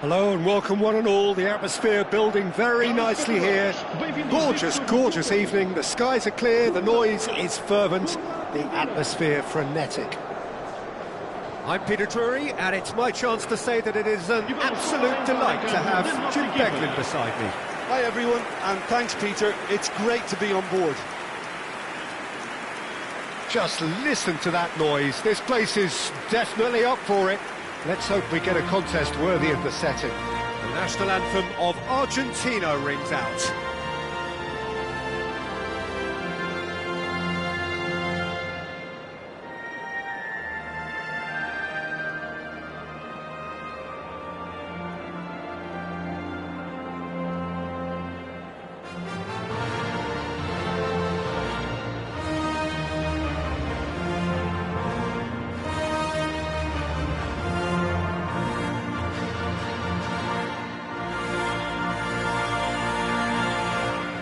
Hello and welcome one and all. The atmosphere building very nicely here. Gorgeous, gorgeous evening. The skies are clear, the noise is fervent, the atmosphere frenetic. I'm Peter Drury, and it's my chance to say that it is an absolute delight to have Jim Beglin beside me. Hi everyone, and thanks Peter. It's great to be on board. Just listen to that noise. This place is definitely up for it. Let's hope we get a contest worthy of the setting. The national anthem of Argentina rings out.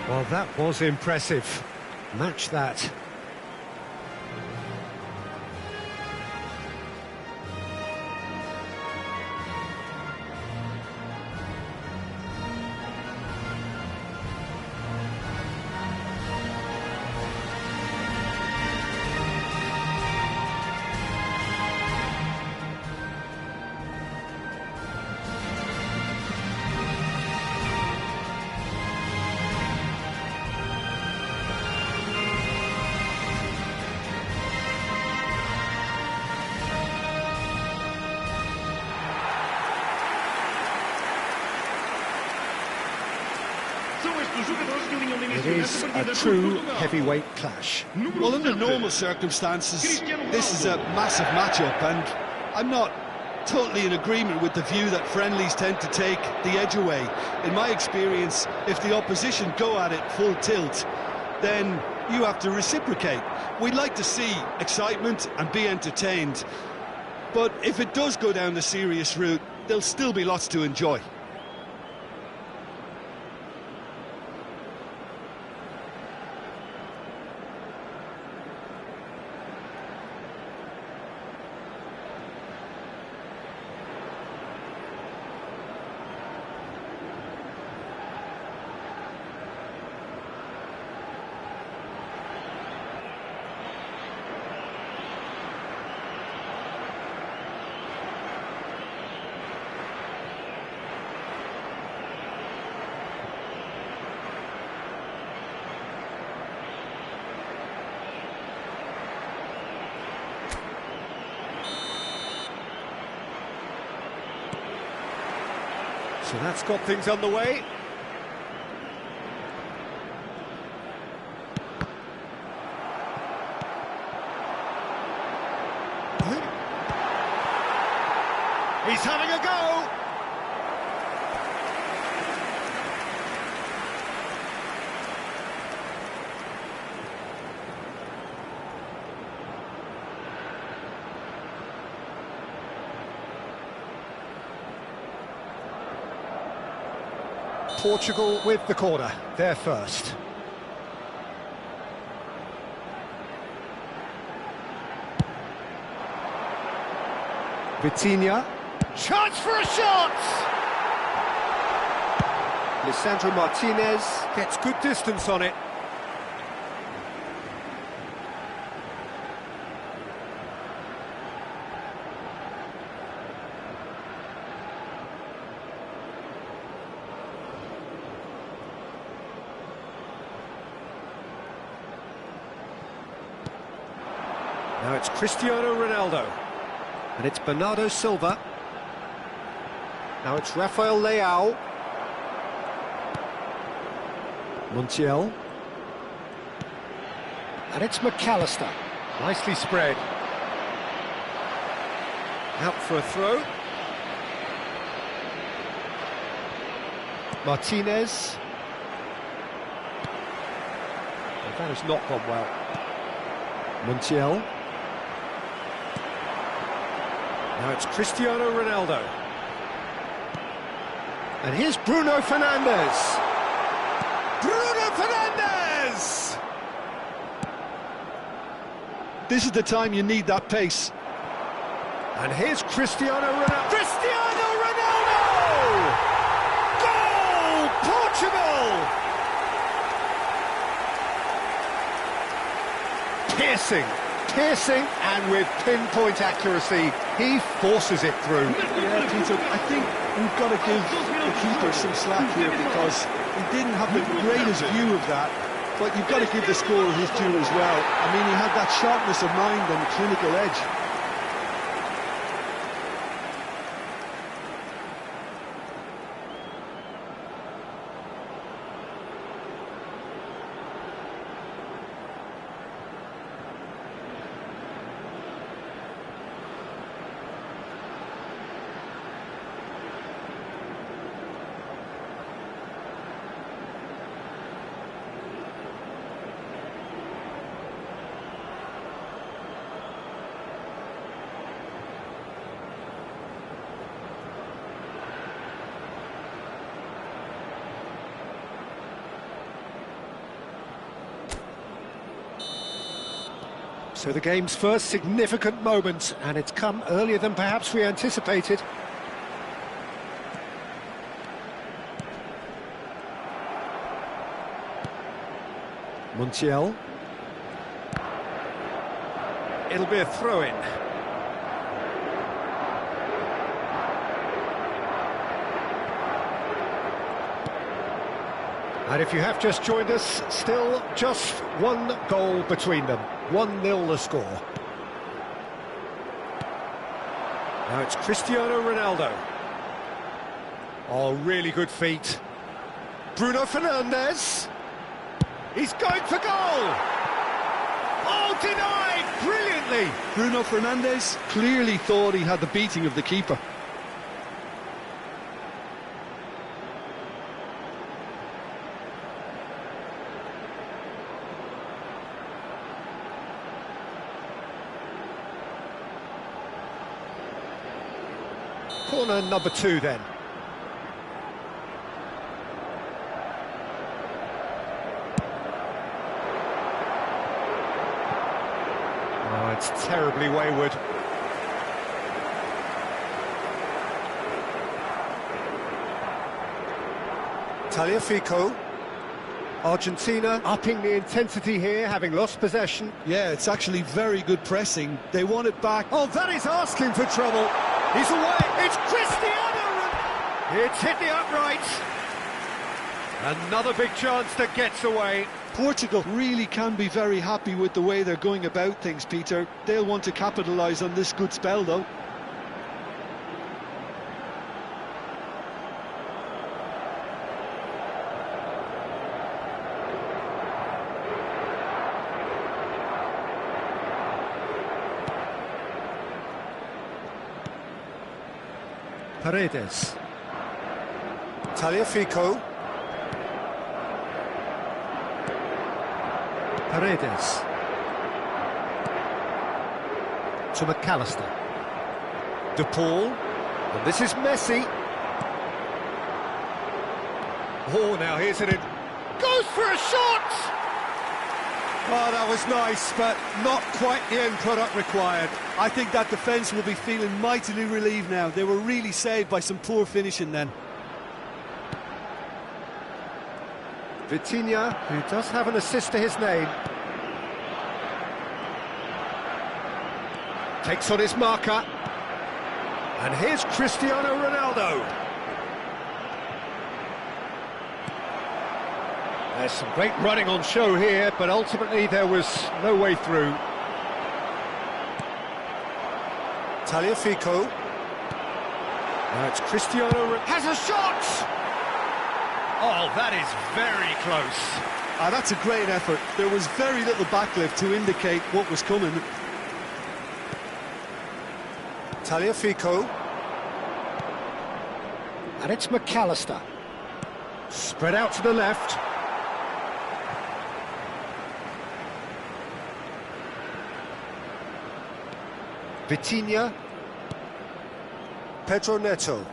Well, that was impressive. Match that. It is a true heavyweight clash. Well, under normal circumstances, this is a massive matchup, and I'm not totally in agreement with the view that friendlies tend to take the edge away. In my experience, if the opposition go at it full tilt, then you have to reciprocate. We'd like to see excitement and be entertained, but if it does go down the serious route, there'll still be lots to enjoy. So that's got things underway. He's having a go! Portugal with the corner, they're first. Vitinha, chance for a shot! Lisandro Martinez gets good distance on it. Now it's Cristiano Ronaldo, and it's Bernardo Silva. Now it's Rafael Leao. Montiel. And it's McAllister. Nicely spread. Out for a throw. Martinez. Well, that has not gone well. Montiel. Now it's Cristiano Ronaldo. And here's Bruno Fernandes. Bruno Fernandes! This is the time you need that pace. And here's Cristiano Ronaldo. Cristiano Ronaldo! Piercing, and with pinpoint accuracy, he forces it through. Yeah, Peter, I think we've got to give the keeper some slack here because he didn't have the greatest view of that, but you've got to give the scorer his due as well. I mean, he had that sharpness of mind and clinical edge. So the game's first significant moment, and it's come earlier than perhaps we anticipated. Montiel. It'll be a throw-in. And if you have just joined us, still just one goal between them. 1-0 the score. Now it's Cristiano Ronaldo. Oh, really good feet. Bruno Fernandes. He's going for goal! Oh, denied brilliantly! Bruno Fernandes clearly thought he had the beating of the keeper. Corner number 2 then. Oh, it's terribly wayward. Tagliafico. Argentina upping the intensity here, having lost possession. Yeah, it's actually very good pressing. They want it back. Oh, that is asking for trouble. He's away. It's Cristiano. It's hit the upright. Another big chance that gets away. Portugal really can be very happy with the way they're going about things, Peter. They'll want to capitalise on this good spell, though. Paredes. Tagliafico. Paredes. To McAllister. De Paul. And this is Messi. Oh, now here's it. Goes for a shot! Oh, that was nice, but not quite the end product required. I think that defence will be feeling mightily relieved now. They were really saved by some poor finishing then. Vitinha, who does have an assist to his name. Takes on his marker. And here's Cristiano Ronaldo. There's some great running on show here, but ultimately there was no way through. Tagliafico. Now it's Cristiano. Has a shot! Oh, that is very close. That's a great effort. There was very little backlift to indicate what was coming. Tagliafico. And it's McAllister. Spread out to the left. Vitinha. Pedro Neto.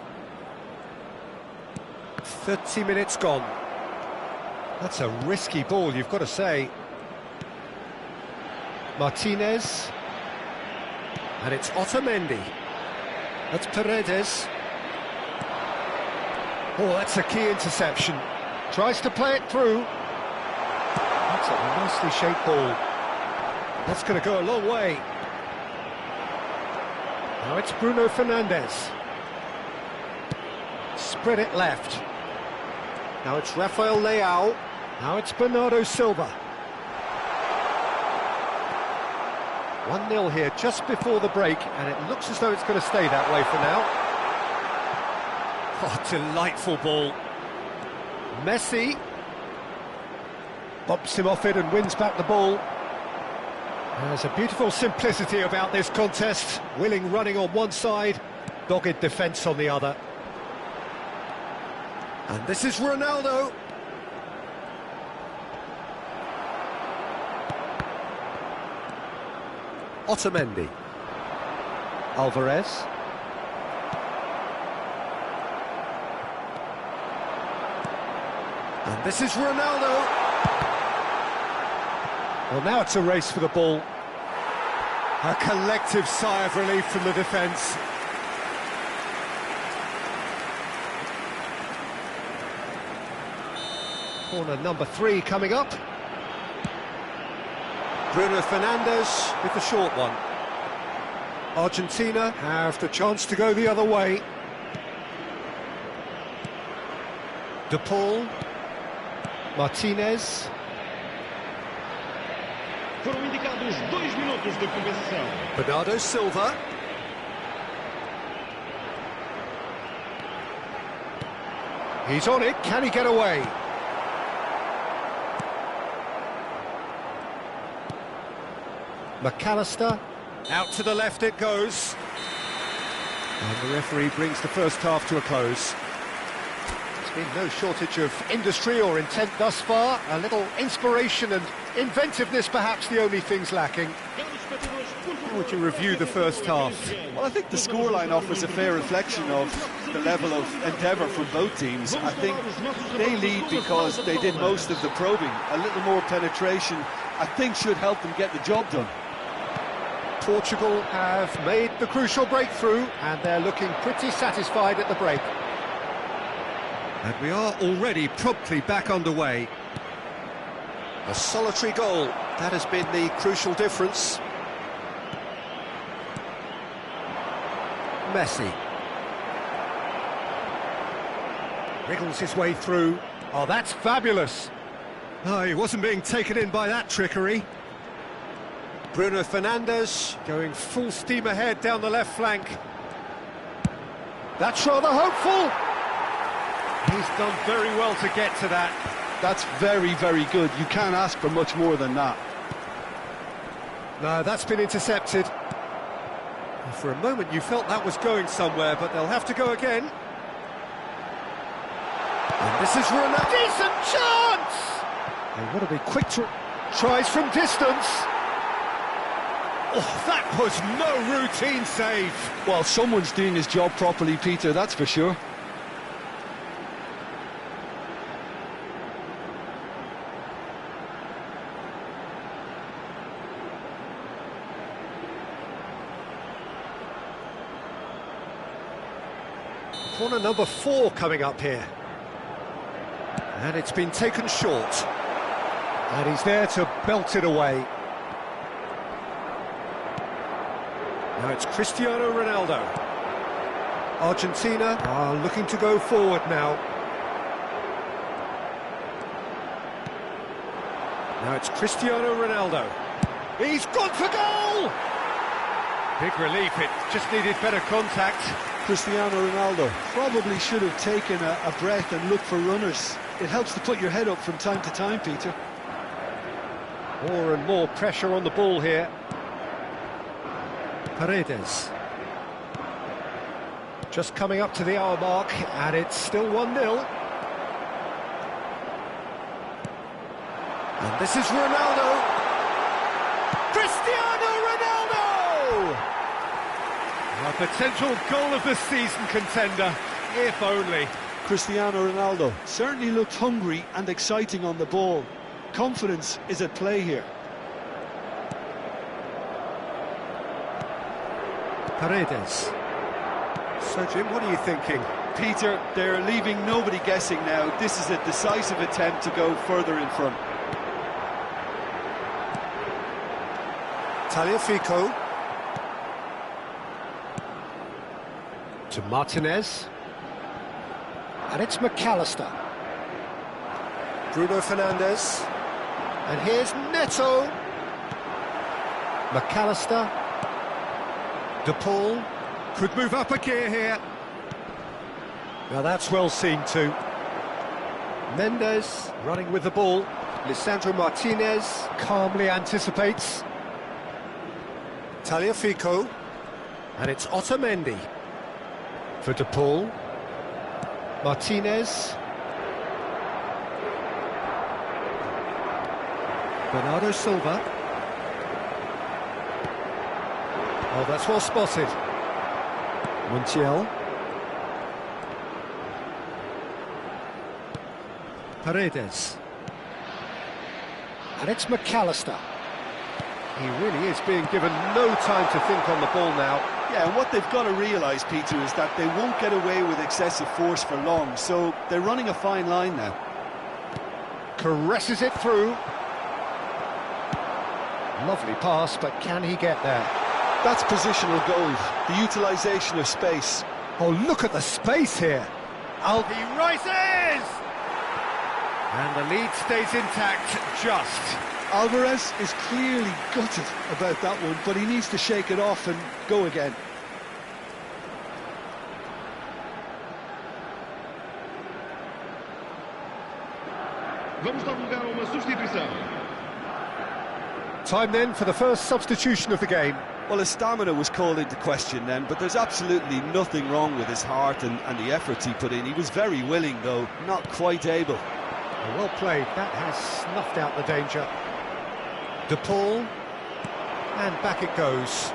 30 minutes gone. That's a risky ball, you've got to say. Martinez. And it's Otamendi. That's Paredes. Oh, that's a key interception. Tries to play it through. That's a nicely shaped ball. That's going to go a long way. Now it's Bruno Fernandes. Spread it left. Now it's Rafael Leao. Now it's Bernardo Silva. 1-0 here just before the break, and it looks as though it's going to stay that way for now. Oh, delightful ball. Messi bumps him off it and wins back the ball. There's a beautiful simplicity about this contest. Willing running on one side, dogged defence on the other. And this is Ronaldo. Otamendi. Alvarez. And this is Ronaldo. Well, now it's a race for the ball. A collective sigh of relief from the defence. Corner number 3 coming up. Bruno Fernandes with the short one. Argentina have the chance to go the other way. De Paul. Martinez. Foram indicados 2 minutos de compensação. Bernardo Silva. He's on it, can he get away? McAllister, out to the left it goes. And the referee brings the first half to a close. There's been no shortage of industry or intent thus far. A little inspiration and inventiveness perhaps the only things lacking. How would you review the first half? Well, I think the scoreline offers a fair reflection of the level of endeavour from both teams. I think they lead because they did most of the probing. A little more penetration, I think, should help them get the job done. Portugal have made the crucial breakthrough and they're looking pretty satisfied at the break. And we are already promptly back underway. A solitary goal, that has been the crucial difference. Messi. Wriggles his way through. Oh, that's fabulous. Oh, he wasn't being taken in by that trickery. Bruno Fernandes going full steam ahead down the left flank. That's rather hopeful. He's done very well to get to that. That's very, very good. You can't ask for much more than that. No, that's been intercepted. For a moment you felt that was going somewhere, but they'll have to go again. And this is Ronaldo. Decent chance! They want to be quick to... Tries from distance. Oh, that was no routine save. Well, someone's doing his job properly, Peter, that's for sure. Corner number 4 coming up here. And it's been taken short. And he's there to belt it away. Now it's Cristiano Ronaldo. Argentina are looking to go forward now. Now it's Cristiano Ronaldo. He's gone for goal! Big relief, it just needed better contact. Cristiano Ronaldo probably should have taken a breath and looked for runners. It helps to put your head up from time to time, Peter. More and more pressure on the ball here. Paredes. Just coming up to the hour mark, and it's still 1-0. And this is Ronaldo. Cristiano Ronaldo! A potential goal of the season contender, if only. Cristiano Ronaldo certainly looked hungry and exciting on the ball. Confidence is at play here. Paredes. So, Jim, what are you thinking? Peter, they're leaving nobody guessing now. This is a decisive attempt to go further in front. Tagliafico. To Martinez. And it's McAllister. Bruno Fernandes. And here's Neto. McAllister. De Paul. Could move up a gear here. Now that's well seen too. Mendes running with the ball. Lisandro Martinez calmly anticipates. Tagliafico. And it's Otamendi. For De Paul. Martinez. Bernardo Silva. Oh, that's well spotted. Montiel. Paredes. And it's McAllister. He really is being given no time to think on the ball now. Yeah, and what they've got to realise, Peter, is that they won't get away with excessive force for long, so they're running a fine line now. Caresses it through. Lovely pass, but can he get there? That's positional gold, the utilisation of space. Oh, look at the space here. He rises! And the lead stays intact, just. Alvarez is clearly gutted about that one, but he needs to shake it off and go again. Vamos dar lugar a uma substituição. Time then for the first substitution of the game. Well, his stamina was called into question then, but there's absolutely nothing wrong with his heart and the efforts he put in. He was very willing, though, not quite able. Well played, that has snuffed out the danger. De Paul, and back it goes.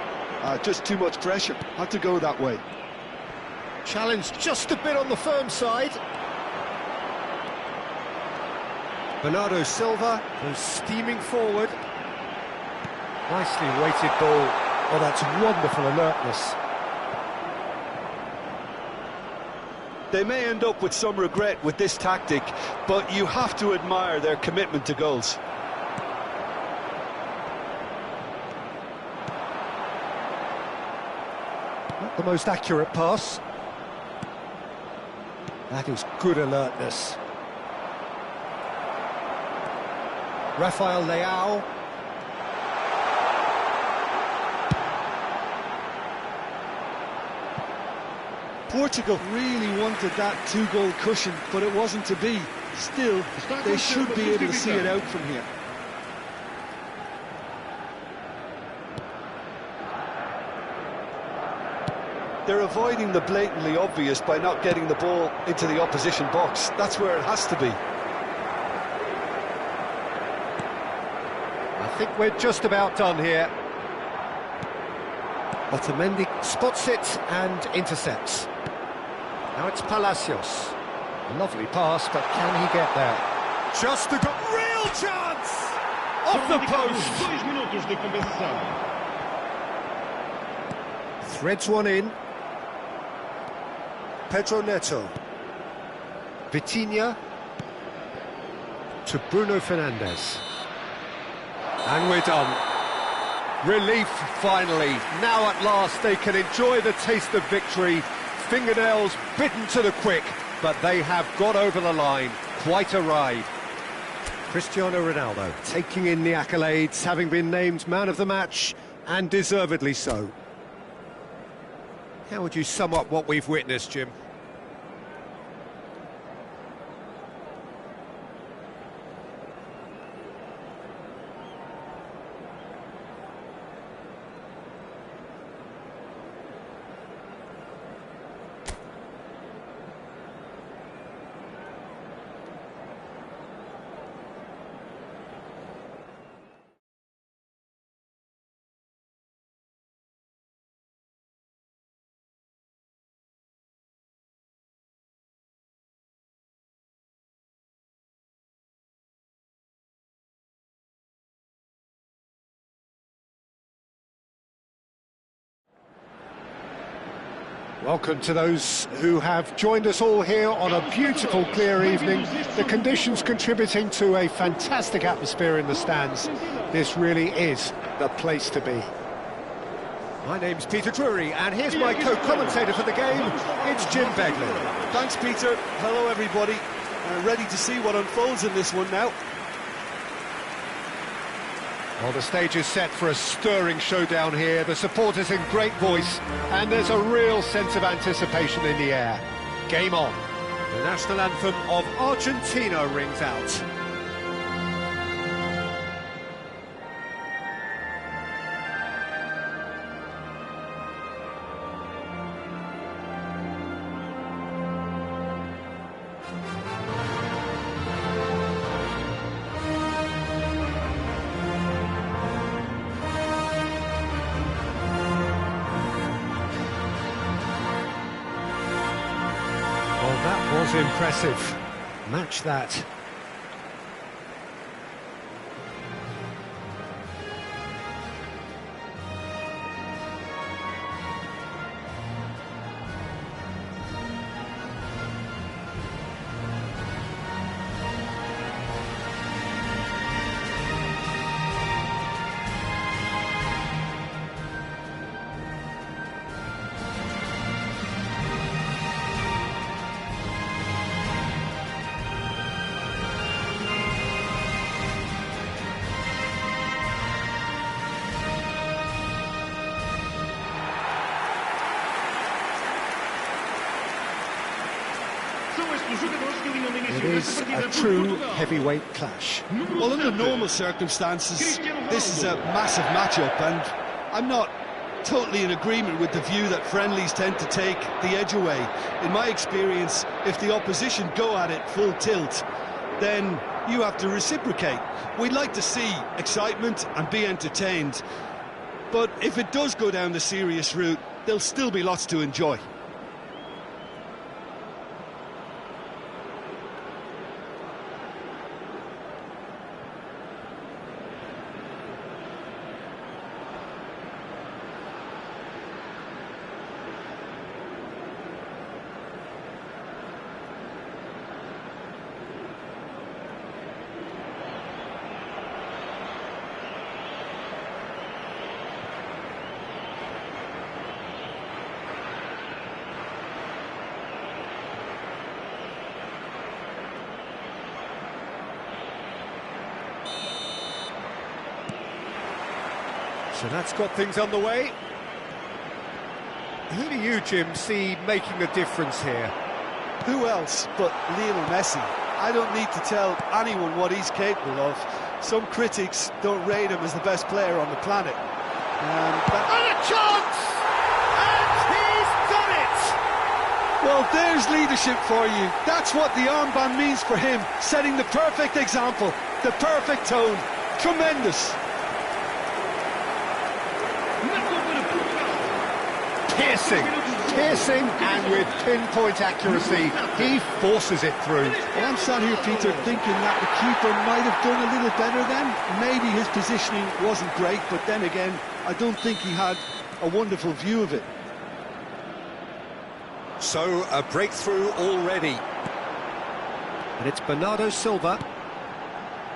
Just too much pressure, had to go that way. Challenged just a bit on the firm side. Bernardo Silva goes steaming forward. Nicely weighted ball. Oh, that's wonderful alertness. They may end up with some regret with this tactic, but you have to admire their commitment to goals. Not the most accurate pass. That is good alertness. Rafael Leao. Portugal really wanted that two-goal cushion, but it wasn't to be. Still, they should be able to see it out from here. They're avoiding the blatantly obvious by not getting the ball into the opposition box. That's where it has to be. I think we're just about done here. Otamendi spots it and intercepts. Now it's Palacios. Lovely pass, but can he get there? Just a real chance! Off the post! 2 minutos de compensação. Threads one in. Pedro Neto. Vitinha. To Bruno Fernandes. And we're done. Relief, finally. Now at last they can enjoy the taste of victory. Fingernails bitten to the quick, but they have got over the line. Quite a ride. Cristiano Ronaldo taking in the accolades, having been named man of the match, and deservedly so. How would you sum up what we've witnessed, Jim? Welcome to those who have joined us all here on a beautiful, clear evening. The conditions contributing to a fantastic atmosphere in the stands. This really is the place to be. My name's Peter Drury, and here's my co-commentator for the game. It's Jim Beglin. Thanks, Peter. Hello, everybody. Ready to see what unfolds in this one now. Well, the stage is set for a stirring showdown here. The supporters in great voice, and there's a real sense of anticipation in the air. Game on. The national anthem of Argentina rings out. That was impressive. Match that. It is a true heavyweight clash. Well, under normal circumstances, this is a massive matchup, and I'm not totally in agreement with the view that friendlies tend to take the edge away. In my experience, if the opposition go at it full tilt, then you have to reciprocate. We'd like to see excitement and be entertained, but if it does go down the serious route, there'll still be lots to enjoy. So that's got things underway. Who do you, Jim, see making the difference here? Who else but Lionel Messi? I don't need to tell anyone what he's capable of. Some critics don't rate him as the best player on the planet. And a chance! And he's done it! Well, there's leadership for you. That's what the armband means for him, setting the perfect example, the perfect tone. Tremendous. Piercing, and with pinpoint accuracy, he forces it through. Well, I'm sat here, Peter, thinking that the keeper might have done a little better then. Maybe his positioning wasn't great, but then again, I don't think he had a wonderful view of it. So, a breakthrough already. And it's Bernardo Silva.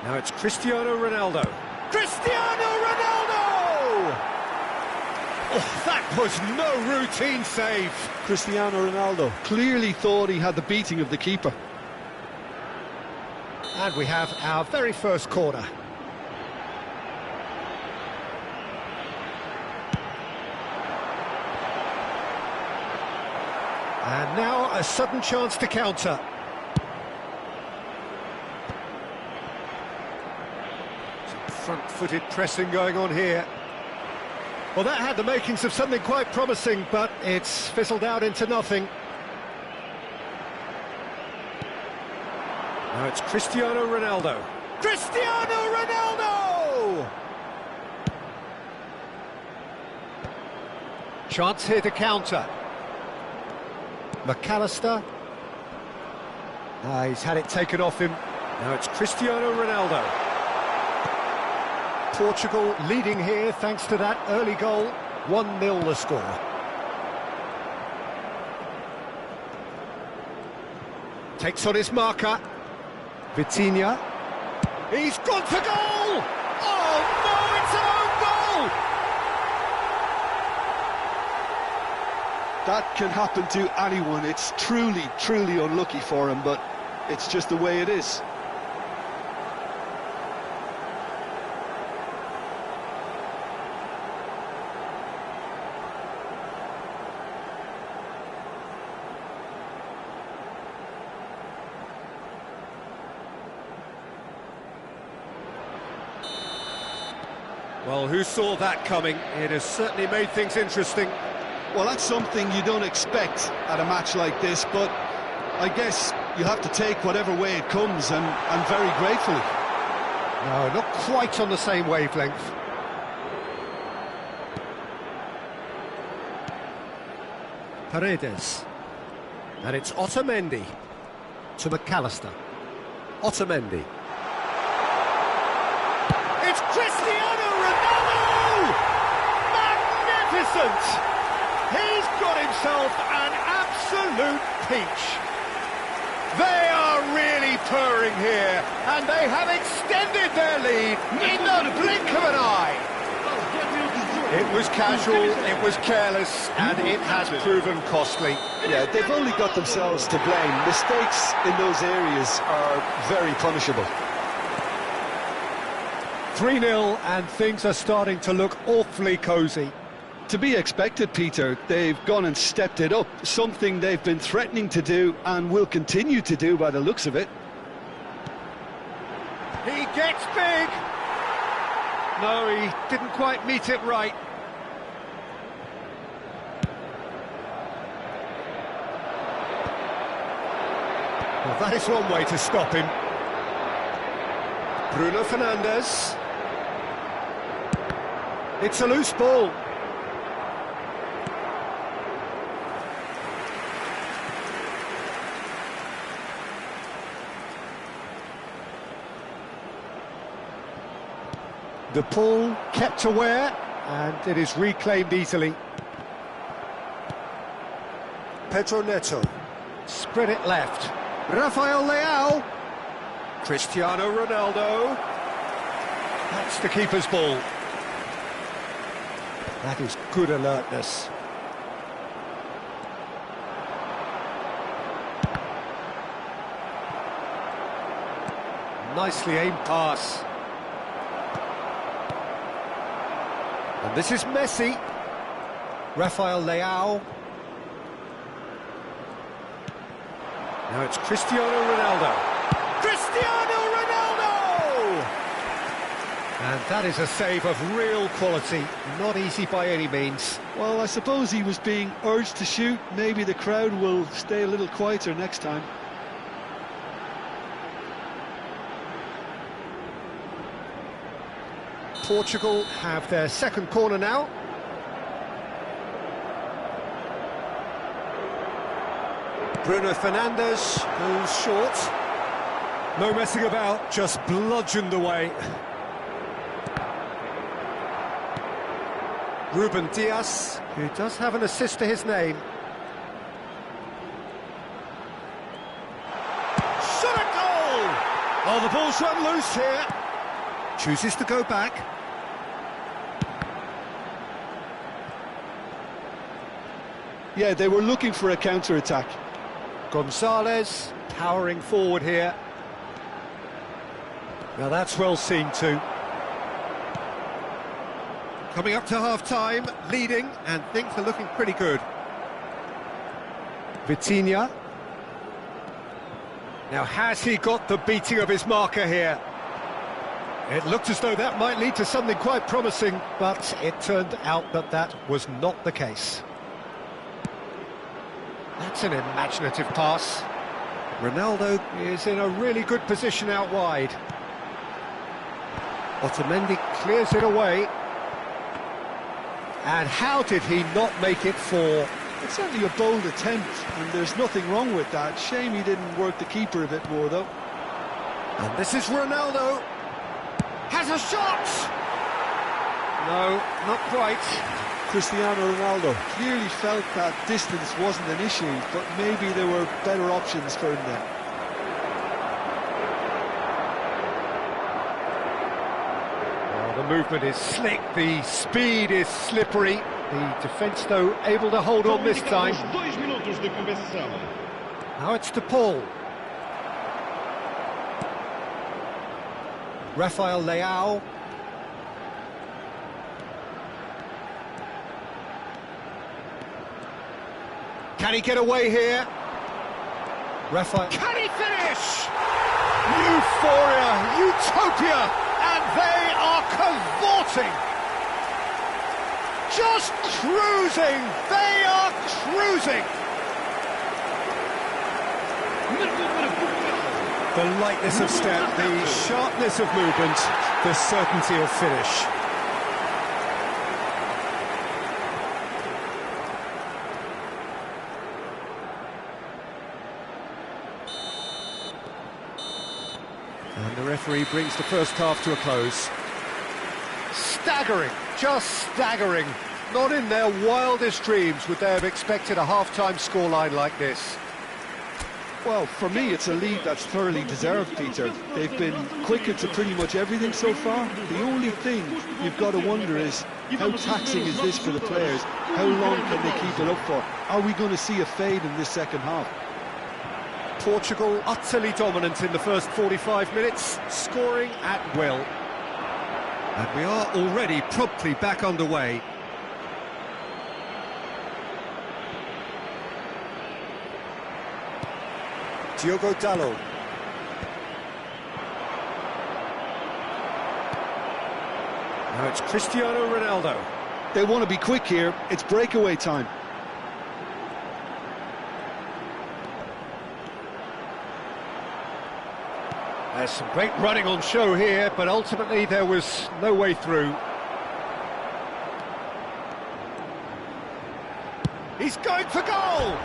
Now it's Cristiano Ronaldo. Cristiano Ronaldo! Oh, that was no routine save. Cristiano Ronaldo clearly thought he had the beating of the keeper. And we have our very first corner. And now a sudden chance to counter. Some front-footed pressing going on here. Well, that had the makings of something quite promising, but it's fizzled out into nothing. Now it's Cristiano Ronaldo. Cristiano Ronaldo! Chance here to counter. McAllister. He's had it taken off him. Now it's Cristiano Ronaldo. Portugal leading here thanks to that early goal. 1-0 the score. Takes on his marker. Vitinha. He's gone for goal! Oh, no, it's an own goal! That can happen to anyone. It's truly, truly unlucky for him, but it's just the way it is. Well, who saw that coming? It has certainly made things interesting. Well, that's something you don't expect at a match like this, but I guess you have to take whatever way it comes, and very gratefully. No, not quite on the same wavelength. Paredes. And it's Otamendi to McAllister. Otamendi. It's Cristiano Ronaldo! Magnificent! He's got himself an absolute peach. They are really purring here, and they have extended their lead in the blink of an eye. It was casual, it was careless, and it has proven costly. Yeah, they've only got themselves to blame. Mistakes in those areas are very punishable. 3-0, and things are starting to look awfully cosy. To be expected, Peter. They've gone and stepped it up, something they've been threatening to do and will continue to do by the looks of it. He gets big! No, he didn't quite meet it right. Well, that is one way to stop him. Bruno Fernandes. It's a loose ball. The ball kept aware, and it is reclaimed easily. Pedro Neto. Spread it left. Rafael Leao. Cristiano Ronaldo. That's the keeper's ball. That is good alertness. Nicely aimed pass. And this is Messi. Rafael Leao. Now it's Cristiano Ronaldo. Cristiano Ronaldo! And that is a save of real quality. Not easy by any means. Well, I suppose he was being urged to shoot. Maybe the crowd will stay a little quieter next time. Portugal have their second corner now. Bruno Fernandes goes short. No messing about, just bludgeoned away. Ruben Dias, who does have an assist to his name. Shot a goal! Oh, the ball's run loose here. Chooses to go back. Yeah, they were looking for a counter-attack. Gonzalez powering forward here. Now that's well seen too. Coming up to half-time, leading, and things are looking pretty good. Vitinha. Now has he got the beating of his marker here? It looked as though that might lead to something quite promising, but it turned out that that was not the case. That's an imaginative pass. Ronaldo is in a really good position out wide. Otamendi clears it away. And how did he not make it four? It's certainly a bold attempt, and there's nothing wrong with that. Shame he didn't work the keeper a bit more, though. And this is Ronaldo. Has a shot! No, not quite. Cristiano Ronaldo clearly felt that distance wasn't an issue, but maybe there were better options for him there. movement is slick, the speed is slippery. The defence, though, able to hold on this time. Now it's to Paul. Rafael Leao. Can he get away here? Rafael. Can he finish? Euphoria, utopia, and they are cavorting. Just cruising, they are cruising. The lightness of step, the sharpness of movement, the certainty of finish. And the referee brings the first half to a close. Staggering, just staggering. Not in their wildest dreams would they have expected a half-time scoreline like this. Well, for me, it's a lead that's thoroughly deserved, Peter. They've been quicker to pretty much everything so far. The only thing you've got to wonder is, how taxing is this for the players? How long can they keep it up for? Are we going to see a fade in this second half? Portugal utterly dominant in the first 45 minutes, scoring at will. And we are already promptly back underway. Diogo Dalot. Now it's Cristiano Ronaldo. They want to be quick here. It's breakaway time. There's some great running on show here, but ultimately there was no way through. He's going for goal!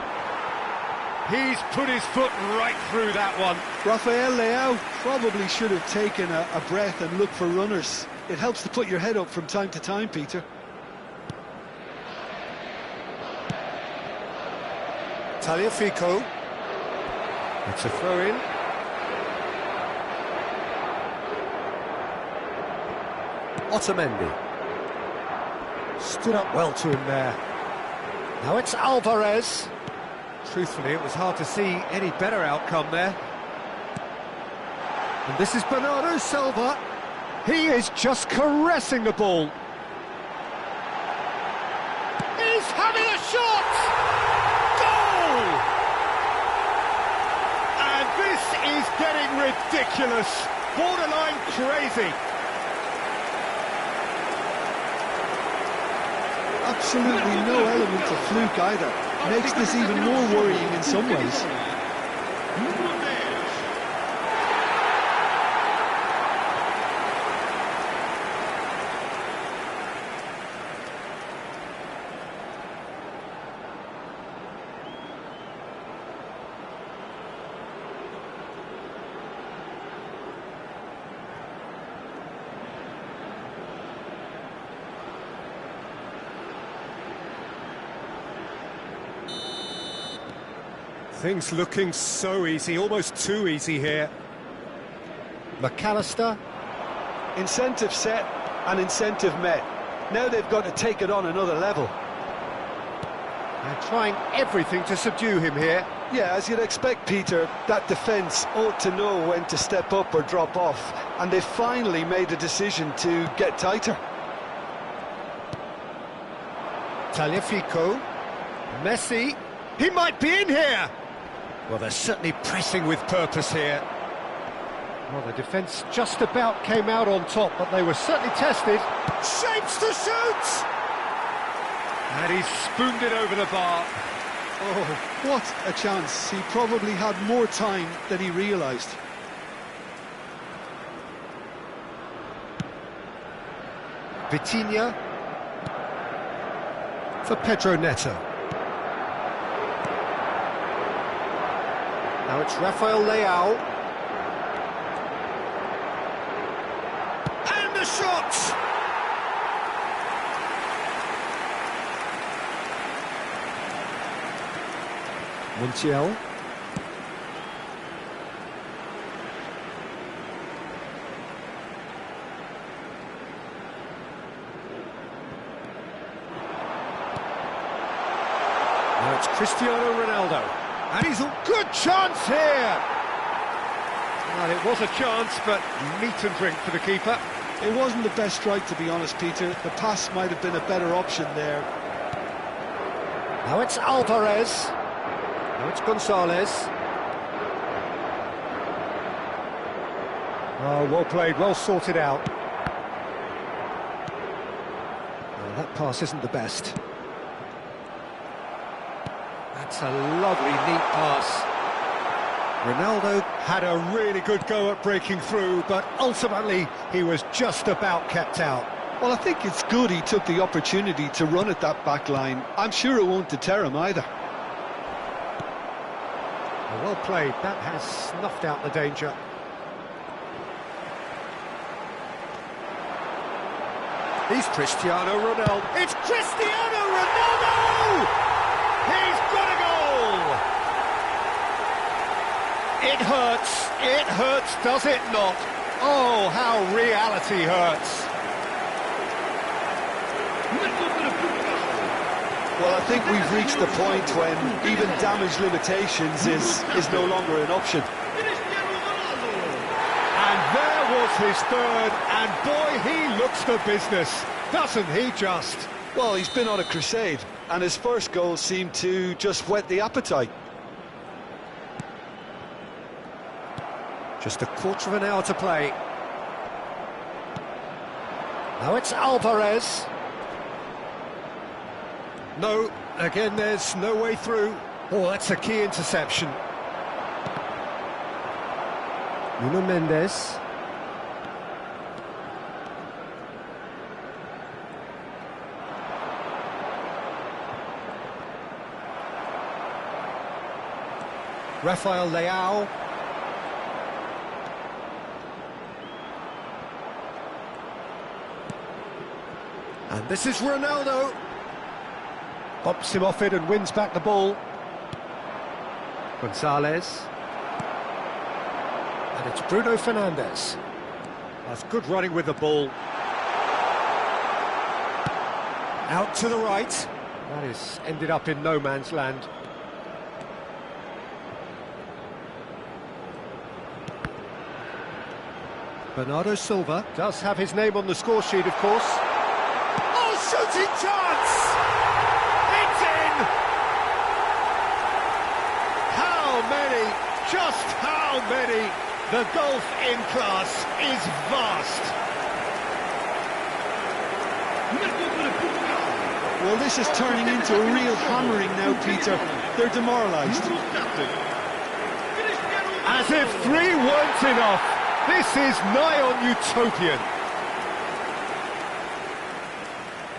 He's put his foot right through that one. Rafael Leao probably should have taken a breath and looked for runners. It helps to put your head up from time to time, Peter. Tagliafico. It's a throw-in. Otamendi. Stood up well to him there. Now it's Alvarez. Truthfully, it was hard to see any better outcome there. And this is Bernardo Silva. He is just caressing the ball. He's having a shot! Goal! And this is getting ridiculous. Borderline crazy. Absolutely no element of fluke either. Makes this even more worrying in some ways. Things looking so easy, almost too easy here. McAllister. Incentive set and incentive met. Now they've got to take it on another level. They're trying everything to subdue him here. Yeah, as you'd expect, Peter, that defence ought to know when to step up or drop off. And they finally made a decision to get tighter. Tagliafico. Messi. He might be in here! Well, they're certainly pressing with purpose here. Well, the defence just about came out on top, but they were certainly tested. Shapes to shoot! And he's spooned it over the bar. Oh, what a chance. He probably had more time than he realised. Vitinha. For Pedro Neto. Now it's Rafael Leao. And the shot! Montiel. Now it's Cristiano Ronaldo. And he's a good chance here! Well, it was a chance, but meat and drink for the keeper. It wasn't the best strike, to be honest, Peter. The pass might have been a better option there. Now it's Alvarez. Now it's Gonzalez. Oh, well played, well sorted out. Well, that pass isn't the best. That's a lovely, neat pass. Ronaldo had a really good go at breaking through, but ultimately he was just about kept out. Well, I think it's good he took the opportunity to run at that back line. I'm sure it won't deter him either. Well played, that has snuffed out the danger. He's Cristiano Ronaldo. It's Cristiano Ronaldo! He's got a goal! It hurts, does it not? Oh, how reality hurts. Well, I think we've reached the point when even damage limitations is no longer an option. And there was his third, and boy, he looks the business, doesn't he just? Well, he's been on a crusade, and his first goal seemed to just whet the appetite. Just a quarter of an hour to play. Now it's Alvarez. No, again there's no way through. Oh, that's a key interception. Nuno Mendes. Rafael Leao. And this is Ronaldo. Pops him off it and wins back the ball. Gonzalez. And it's Bruno Fernandes. That's good running with the ball. Out to the right. That is ended up in no man's land. Bernardo Silva does have his name on the score sheet, of course. Oh, shooting chance! It's in! How many? Just how many? The golf in class is vast. Well, this is turning into a real hammering now, Peter. They're demoralised. As if three weren't enough. This is nigh on utopian.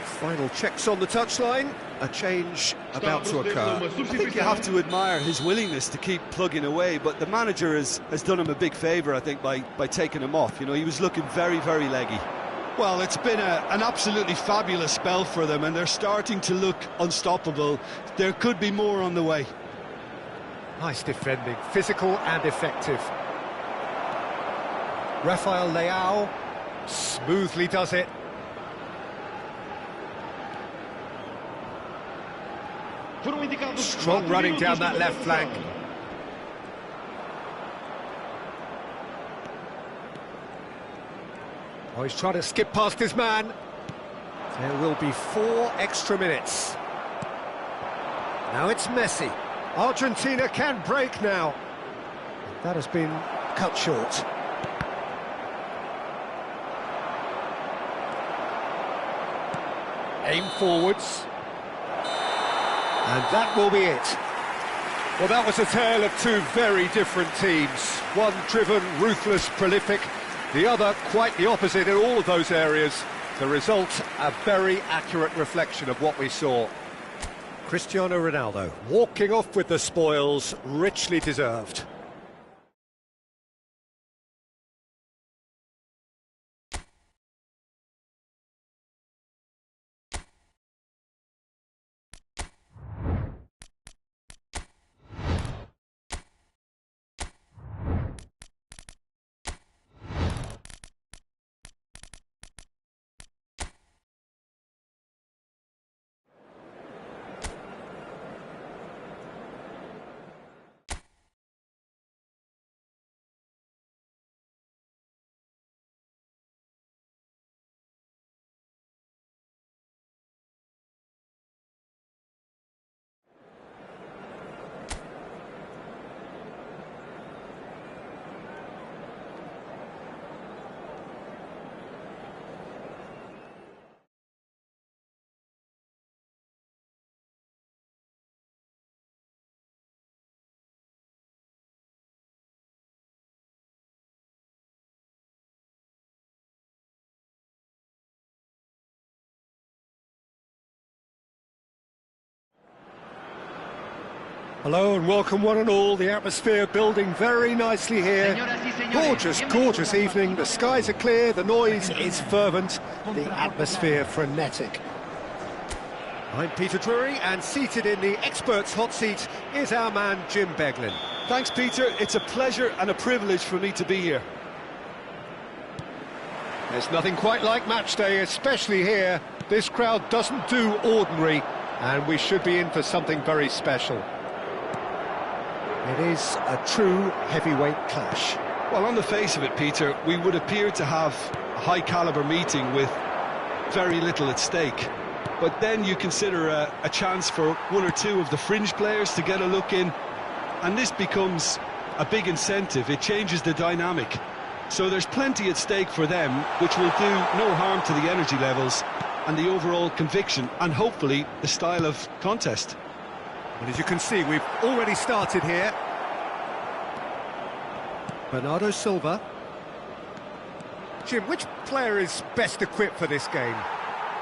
Final checks on the touchline. A change about to occur. I think you have to admire his willingness to keep plugging away, but the manager has done him a big favour, I think, by taking him off. You know, he was looking very, very leggy. Well, it's been an absolutely fabulous spell for them, and they're starting to look unstoppable. There could be more on the way. Nice defending, physical and effective. Rafael Leao smoothly does it. Strong running down that left flank. Oh, he's trying to skip past his man. There will be 4 extra minutes. Now it's Messi. Argentina can break now. That has been cut short. Aim forwards. And that will be it. Well, that was a tale of two very different teams. One driven, ruthless, prolific. The other quite the opposite in all of those areas. The result, a very accurate reflection of what we saw. Cristiano Ronaldo walking off with the spoils, richly deserved. Hello and welcome one and all. The atmosphere building very nicely here. Gorgeous, gorgeous evening. The skies are clear, the noise is fervent, the atmosphere frenetic. I'm Peter Drury, and seated in the experts' hot seat is our man Jim Beglin. Thanks, Peter. It's a pleasure and a privilege for me to be here. There's nothing quite like match day, especially here. This crowd doesn't do ordinary, and we should be in for something very special. It is a true heavyweight clash. Well, on the face of it, Peter, we would appear to have a high-caliber meeting with very little at stake. But then you consider a chance for one or two of the fringe players to get a look in, and this becomes a big incentive. It changes the dynamic. So there's plenty at stake for them, which will do no harm to the energy levels and the overall conviction, and hopefully the style of contest. And as you can see, we've already started here. Bernardo Silva. Jim, which player is best equipped for this game?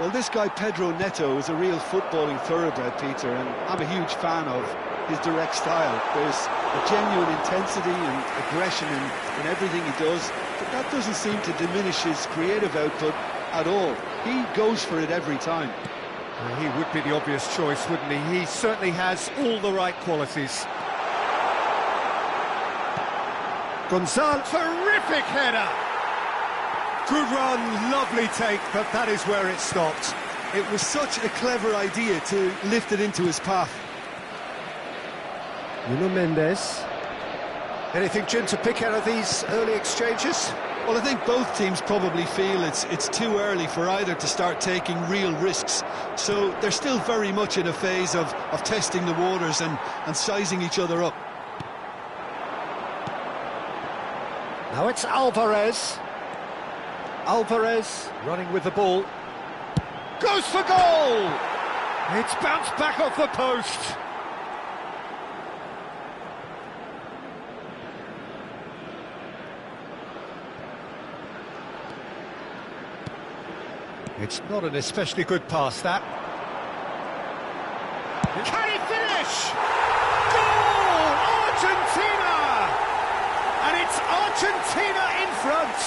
Well, this guy Pedro Neto is a real footballing thoroughbred, Peter, and I'm a huge fan of his direct style. There's a genuine intensity and aggression in everything he does, but that doesn't seem to diminish his creative output at all. He goes for it every time. Well, he would be the obvious choice, wouldn't he? He certainly has all the right qualities. Gonzalez, terrific header! Good run, lovely take, but that is where it stopped. It was such a clever idea to lift it into his path. Nuno Mendes. Anything, Jim, to pick out of these early exchanges? Well, I think both teams probably feel it's too early for either to start taking real risks. So they're still very much in a phase of testing the waters and sizing each other up. Now it's Alvarez. Alvarez running with the ball. Goes for goal! It's bounced back off the post. It's not an especially good pass, that. Can he finish? Goal! Argentina! And it's Argentina in front.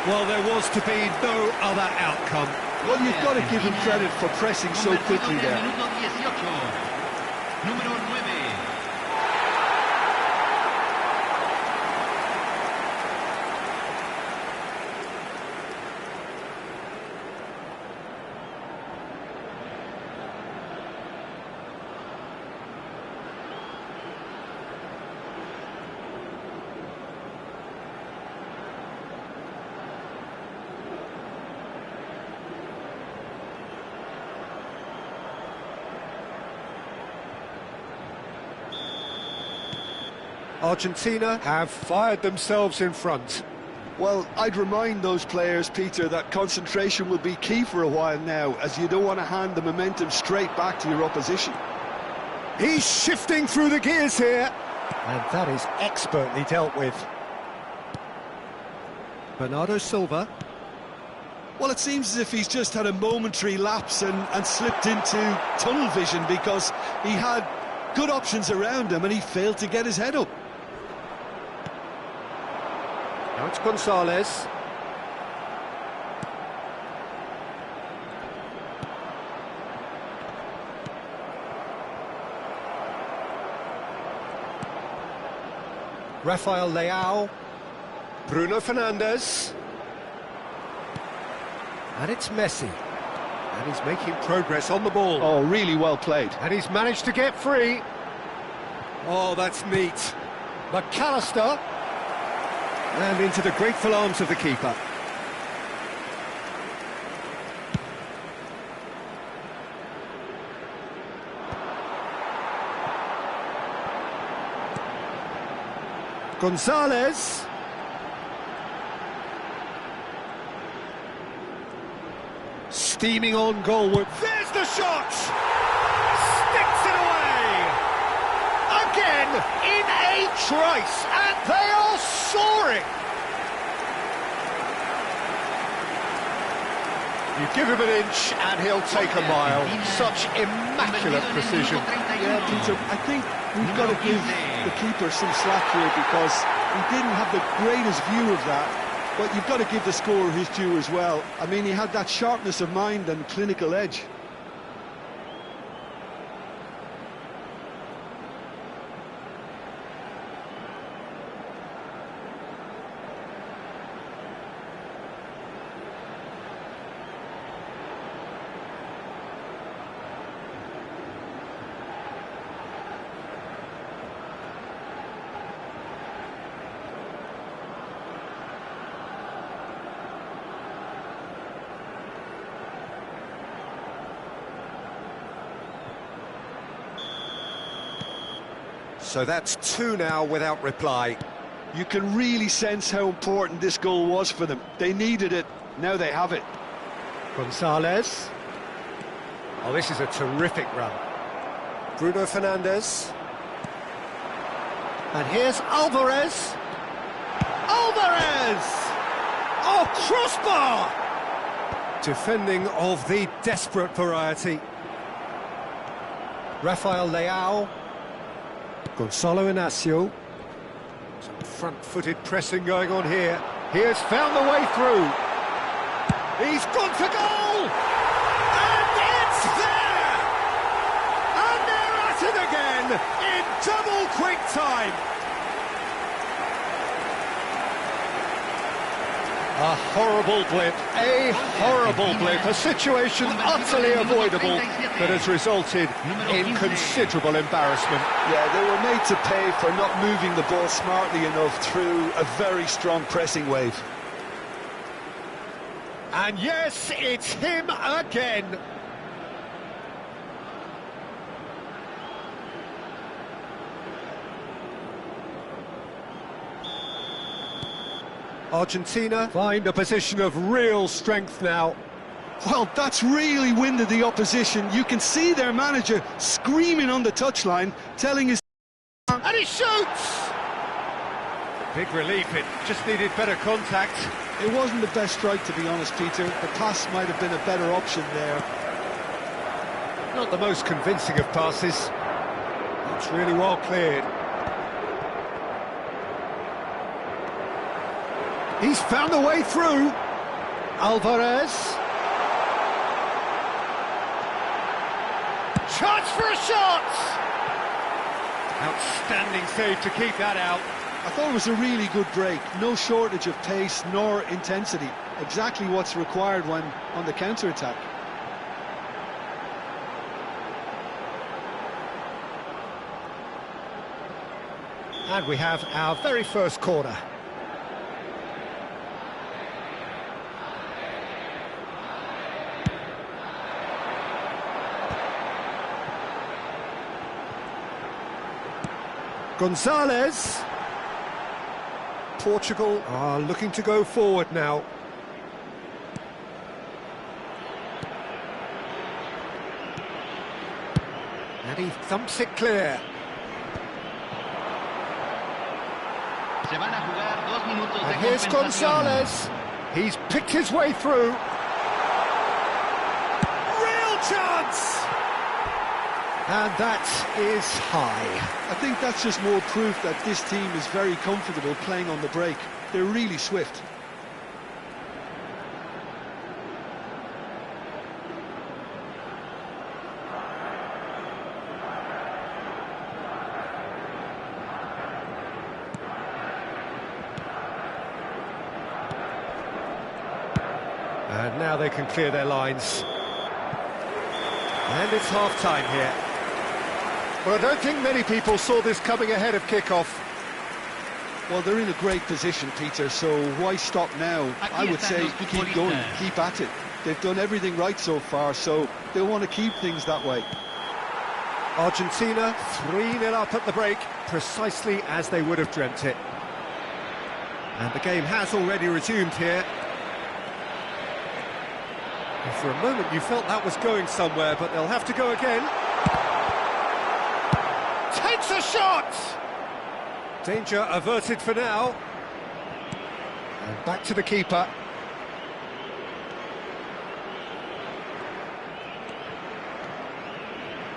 Well, there was to be no other outcome. Well, you've got to give him credit for pressing so quickly there. Argentina have fired themselves in front. Well, I'd remind those players, Peter, that concentration will be key for a while now, as you don't want to hand the momentum straight back to your opposition. He's shifting through the gears here. And that is expertly dealt with. Bernardo Silva. Well, it seems as if he's just had a momentary lapse and slipped into tunnel vision, because he had good options around him and he failed to get his head up. Now it's Gonzalez. Rafael Leao. Bruno Fernandes. And it's Messi. And he's making progress on the ball. Oh, really well played. And he's managed to get free. Oh, that's neat. McAllister. And into the grateful arms of the keeper. Gonzalez. Steaming on goalward. There's the shot! Sticks it away! Again, in a trice, and they are soaring! You give him an inch and he'll take a mile. Such immaculate precision. Yeah, Peter, I think we've got to give the keeper some slack here because he didn't have the greatest view of that. But you've got to give the scorer his due as well. I mean, he had that sharpness of mind and clinical edge. So that's 2 now without reply. You can really sense how important this goal was for them. They needed it, now they have it. Gonzalez. Oh, this is a terrific run. Bruno Fernandes. And here's Alvarez. Alvarez! Oh, crossbar! Defending of the desperate variety. Rafael Leao. Gonzalo Inacio. Some front-footed pressing going on here. He has found the way through. He's gone for goal! And it's there! And they're at it again in double quick time. A horrible blip, a situation utterly avoidable that has resulted in considerable embarrassment. Yeah, they were made to pay for not moving the ball smartly enough through a very strong pressing wave. And yes, it's him again. Argentina find a position of real strength now. Well, that's really winded the opposition. You can see their manager screaming on the touchline, telling his... And he shoots! Big relief, it just needed better contact. It wasn't the best strike, to be honest, Peter. The pass might have been a better option there. Not the most convincing of passes. It's really well cleared. He's found a way through. Alvarez. Chance for a shot! Outstanding save to keep that out. I thought it was a really good break. No shortage of pace nor intensity. Exactly what's required when on the counter-attack. And we have our very first corner. Gonzalez. Portugal are looking to go forward now. And he thumps it clear. And here's Gonzalez. He's picked his way through. Real chance! And that is high. I think that's just more proof that this team is very comfortable playing on the break. They're really swift. And now they can clear their lines. And it's half-time here. Well, I don't think many people saw this coming ahead of kick-off. Well, they're in a great position, Peter, so why stop now? I would say keep going, keep at it. They've done everything right so far, so they'll want to keep things that way. Argentina 3-0 up at the break, precisely as they would have dreamt it. And the game has already resumed here. And for a moment you felt that was going somewhere, but they'll have to go again. Takes a shot! Danger averted for now. And back to the keeper.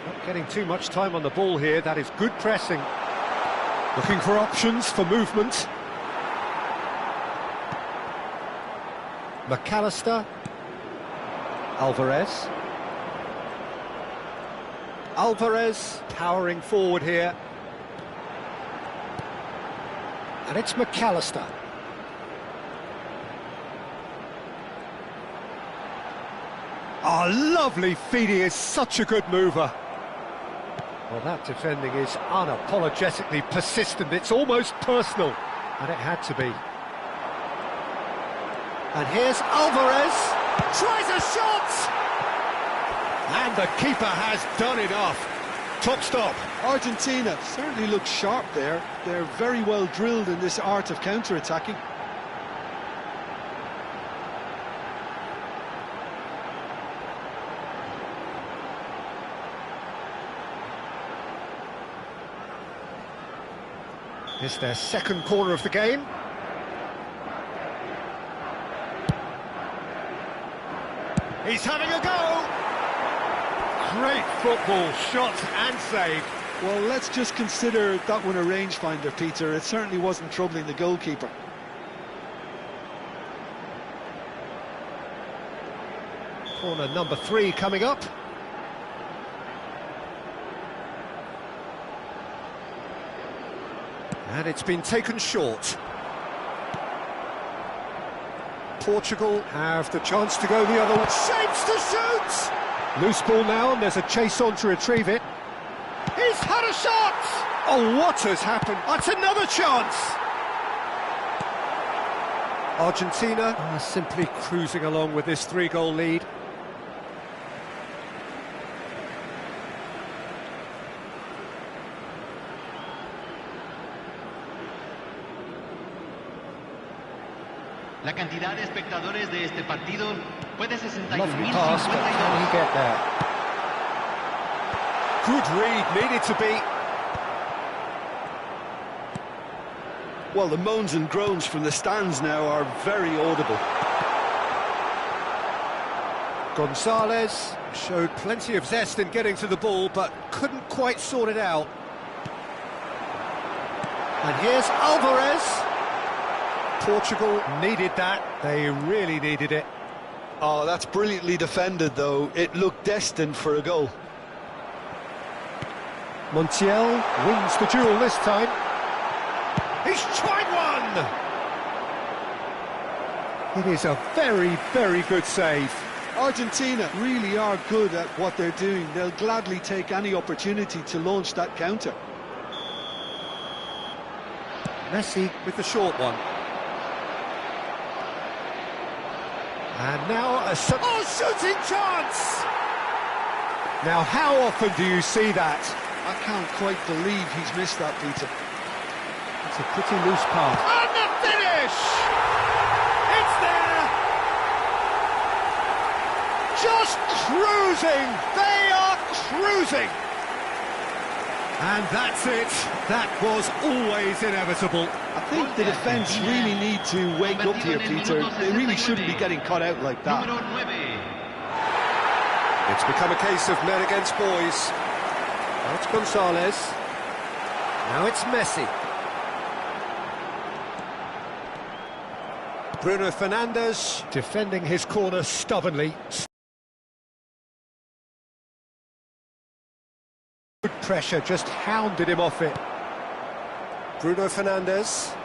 Not getting too much time on the ball here. That is good pressing. Looking for options for movement. McAllister. Alvarez. Alvarez powering forward here. And it's McAllister. Oh, lovely feed. He is such a good mover. Well, that defending is unapologetically persistent. It's almost personal, and it had to be. And here's Alvarez. Tries a shot! And the keeper has done enough. Top stop. Argentina certainly looks sharp there. They're very well drilled in this art of counter-attacking. It's their second corner of the game. He's having a go! Great football, shot and save. Well, let's just consider that one a rangefinder, Peter. It certainly wasn't troubling the goalkeeper. Corner number 3 coming up. And it's been taken short. Portugal have the chance to go the other way. Shapes to shoot! Loose ball now, and there's a chase on to retrieve it. He's had a shot! Oh, what has happened? That's another chance! Argentina are simply cruising along with this 3-goal lead. La cantidad de espectadores de este partido fue de 61.052. Lovely pass, but can he get there? Good read, needed to be. Well, the moans and groans from the stands now are very audible. Gonzalez showed plenty of zest in getting to the ball, but couldn't quite sort it out. And here's Alvarez. Portugal needed that. They really needed it. Oh, that's brilliantly defended, though. It looked destined for a goal. Montiel wins the duel this time. He's tried one! It is a very, very good save. Argentina really are good at what they're doing. They'll gladly take any opportunity to launch that counter. Messi with the short one. And now a shooting chance! Now, how often do you see that? I can't quite believe he's missed that, Peter. It's a pretty loose pass. And the finish! It's there! Just cruising! They are cruising! And that's it. That was always inevitable. I think the defence really need to wake up here, Peter. They really shouldn't be getting caught out like that. It's become a case of men against boys. Now it's Gonzalez. Now it's Messi. Bruno Fernandes defending his corner stubbornly. Good pressure, just hounded him off it. Bruno Fernandes.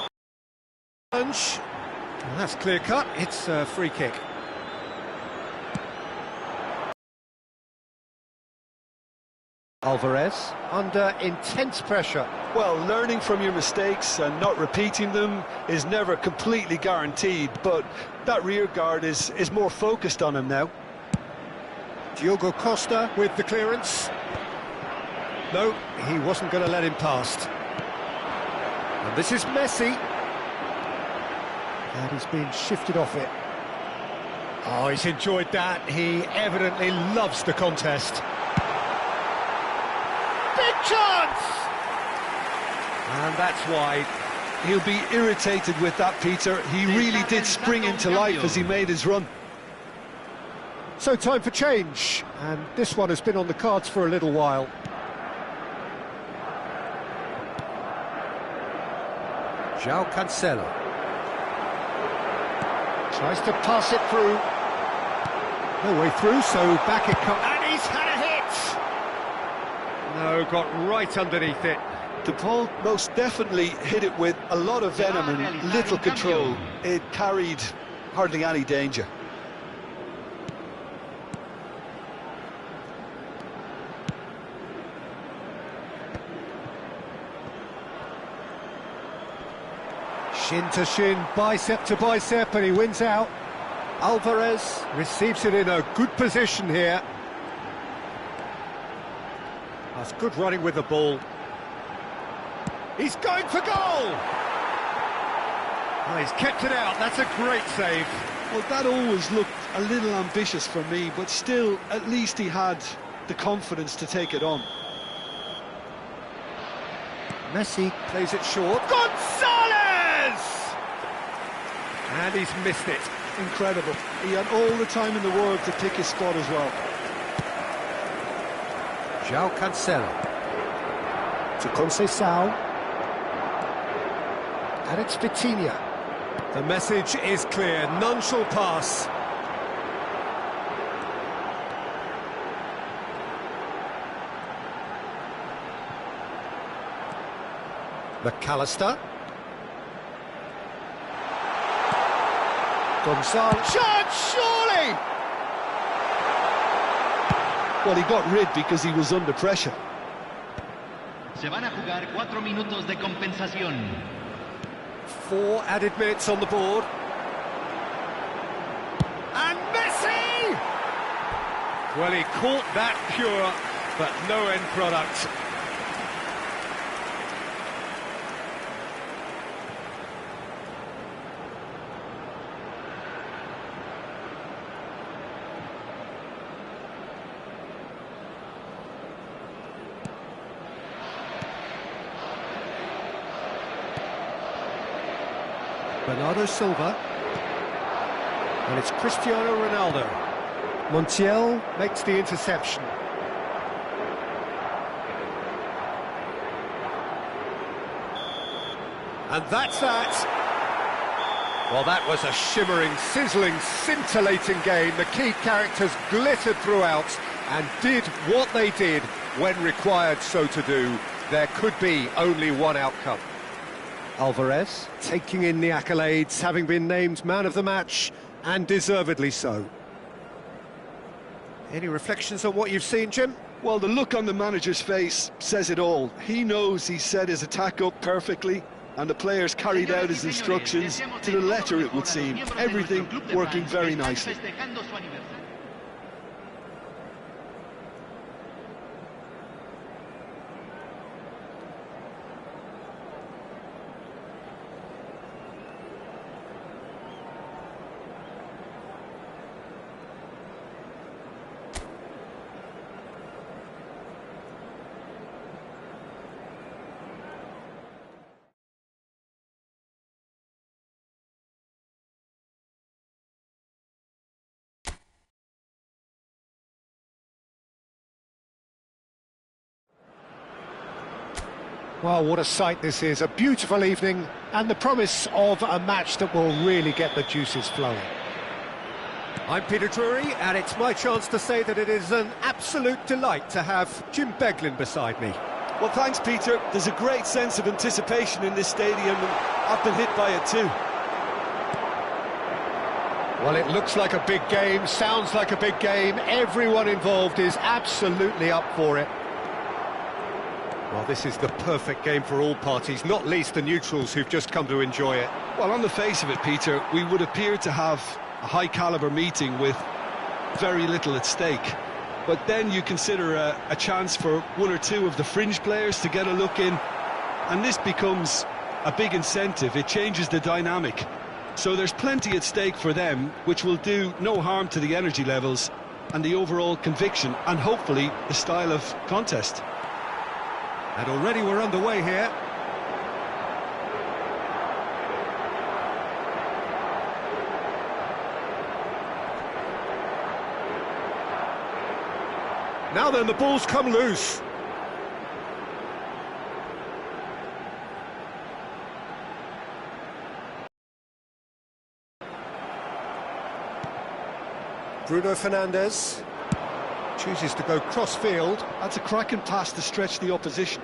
Challenge. Well, that's clear cut. It's a free kick. Alvarez under intense pressure. Well, learning from your mistakes and not repeating them is never completely guaranteed, but that rear guard is more focused on him now. Diogo Costa with the clearance. No, he wasn't going to let him past. And this is Messi. And he's been shifted off it. Oh, he's enjoyed that. He evidently loves the contest. Big chance! And that's wide. He'll be irritated with that, Peter. He really did spring into life as he made his run. So time for change, and this one has been on the cards for a little while. João Cancelo. Tries to pass it through. No way through, so back it comes. And he's had a hit! No, got right underneath it. The ball most definitely hit it with a lot of venom and little control. It carried hardly any danger. Shin to shin, bicep to bicep, and he wins out. Alvarez receives it in a good position here. That's good running with the ball. He's going for goal! Oh, he's kept it out, that's a great save. Well, that always looked a little ambitious for me, but still, at least he had the confidence to take it on. Messi plays it short. Gonzalez! And he's missed it. Incredible. He had all the time in the world to pick his spot as well. João Cancelo. To Conceição. And it's Vitinha. The message is clear, none shall pass. McAllister. Gonzalez. Shot, surely! Well, he got rid because he was under pressure. Se van a jugar 4 minutos de compensación. 4 added minutes on the board. And Messi! Well, he caught that pure, but no end product. Bernardo Silva, and it's Cristiano Ronaldo. Montiel makes the interception. And that's that. Well, that was a shimmering, sizzling, scintillating game. The key characters glittered throughout and did what they did when required so to do. There could be only one outcome. Alvarez taking in the accolades, having been named man of the match, and deservedly so. Any reflections on what you've seen, Jim? Well, the look on the manager's face says it all. He knows he set his attack up perfectly, and the players carried out his instructions to the letter, it would seem. Everything working very nicely. Well, what a sight this is, a beautiful evening, and the promise of a match that will really get the juices flowing. I'm Peter Drury, and it's my chance to say that it is an absolute delight to have Jim Beglin beside me. Well, thanks, Peter. There's a great sense of anticipation in this stadium, and I've been hit by it too. Well, it looks like a big game, sounds like a big game. Everyone involved is absolutely up for it. Well, this is the perfect game for all parties, not least the neutrals who've just come to enjoy it. Well, on the face of it, Peter, we would appear to have a high-caliber meeting with very little at stake. But then you consider a chance for one or two of the fringe players to get a look in, and this becomes a big incentive. It changes the dynamic. So there's plenty at stake for them, which will do no harm to the energy levels and the overall conviction, and hopefully the style of contest. And already we're underway here. Now then, the ball's come loose. Bruno Fernandes chooses to go cross-field. That's a cracking pass to stretch the opposition.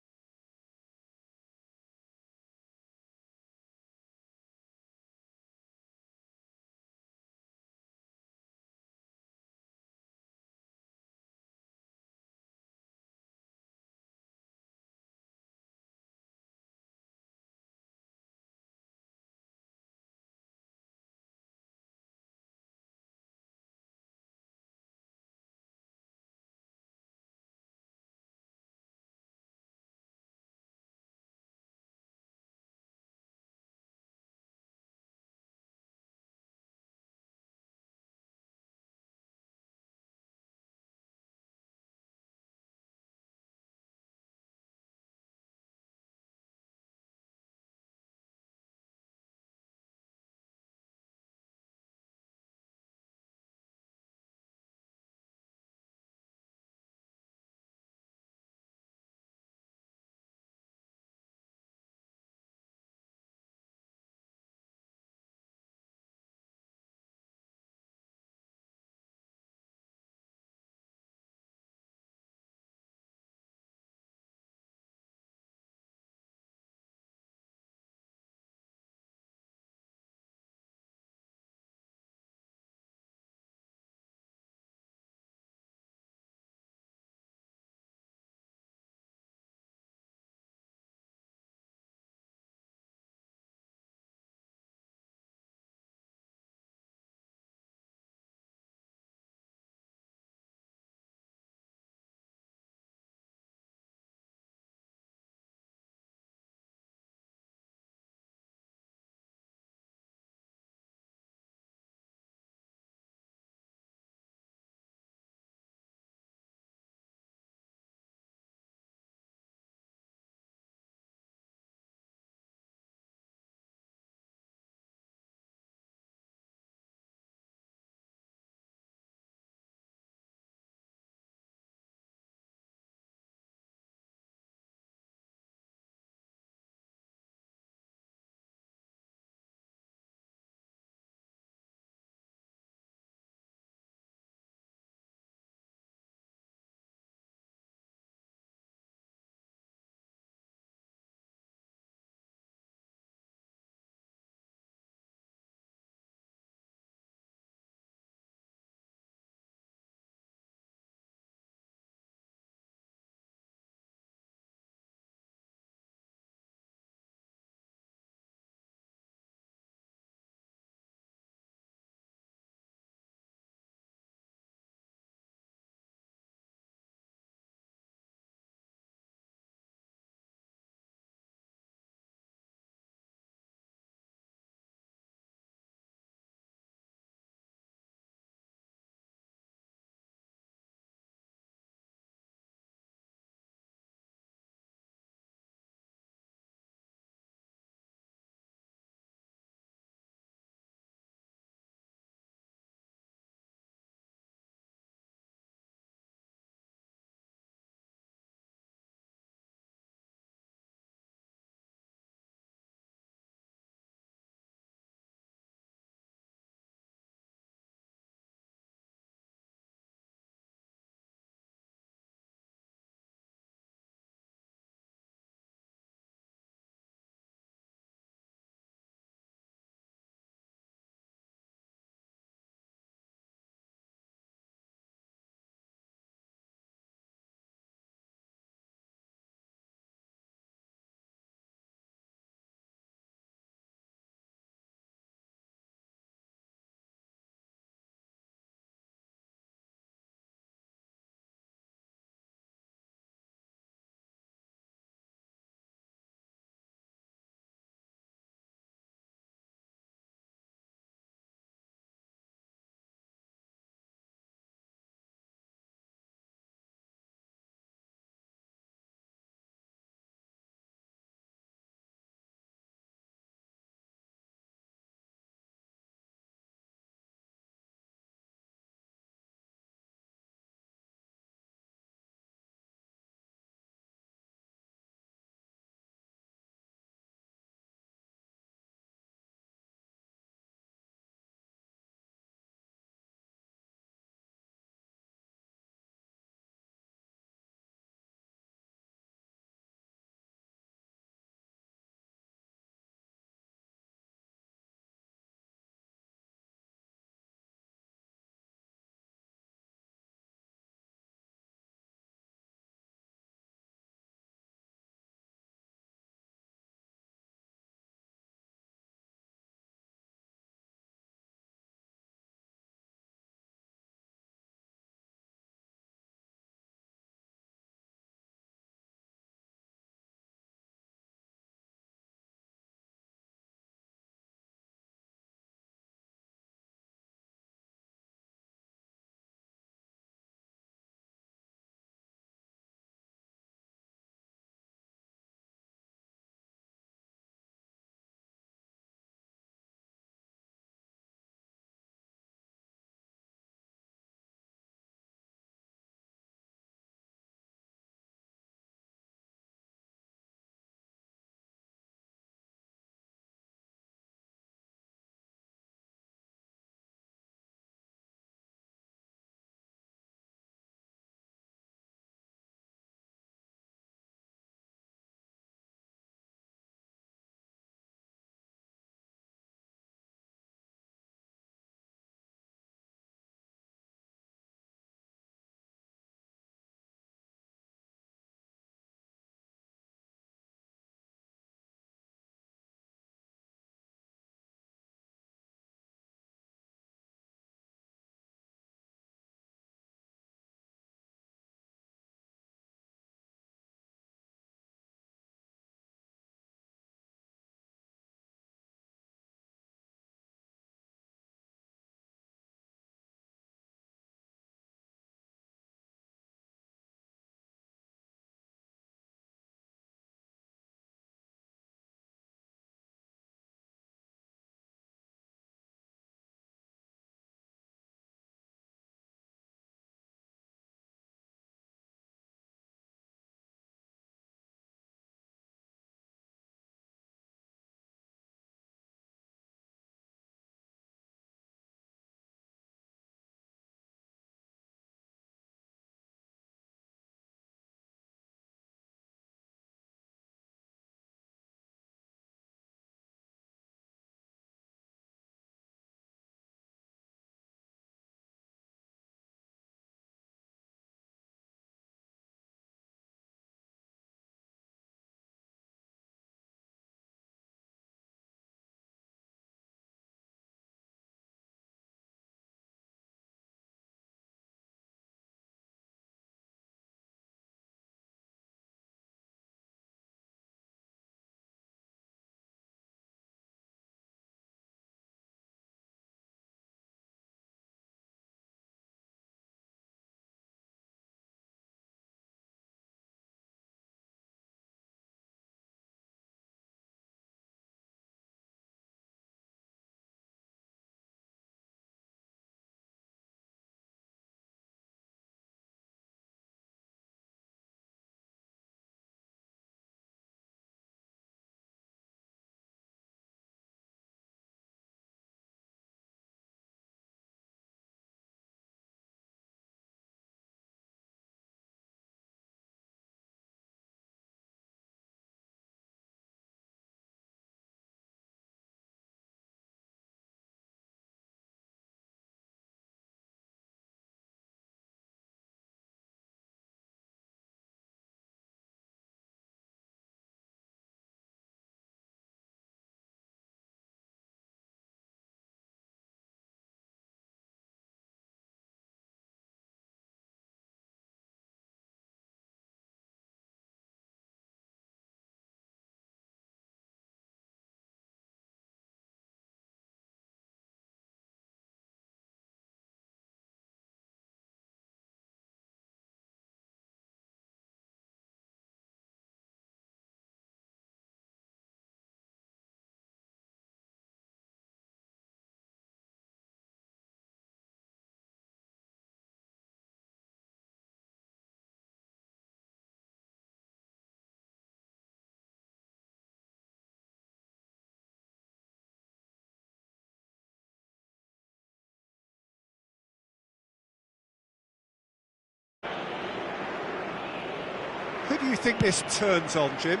Who do you think this turns on, Jim?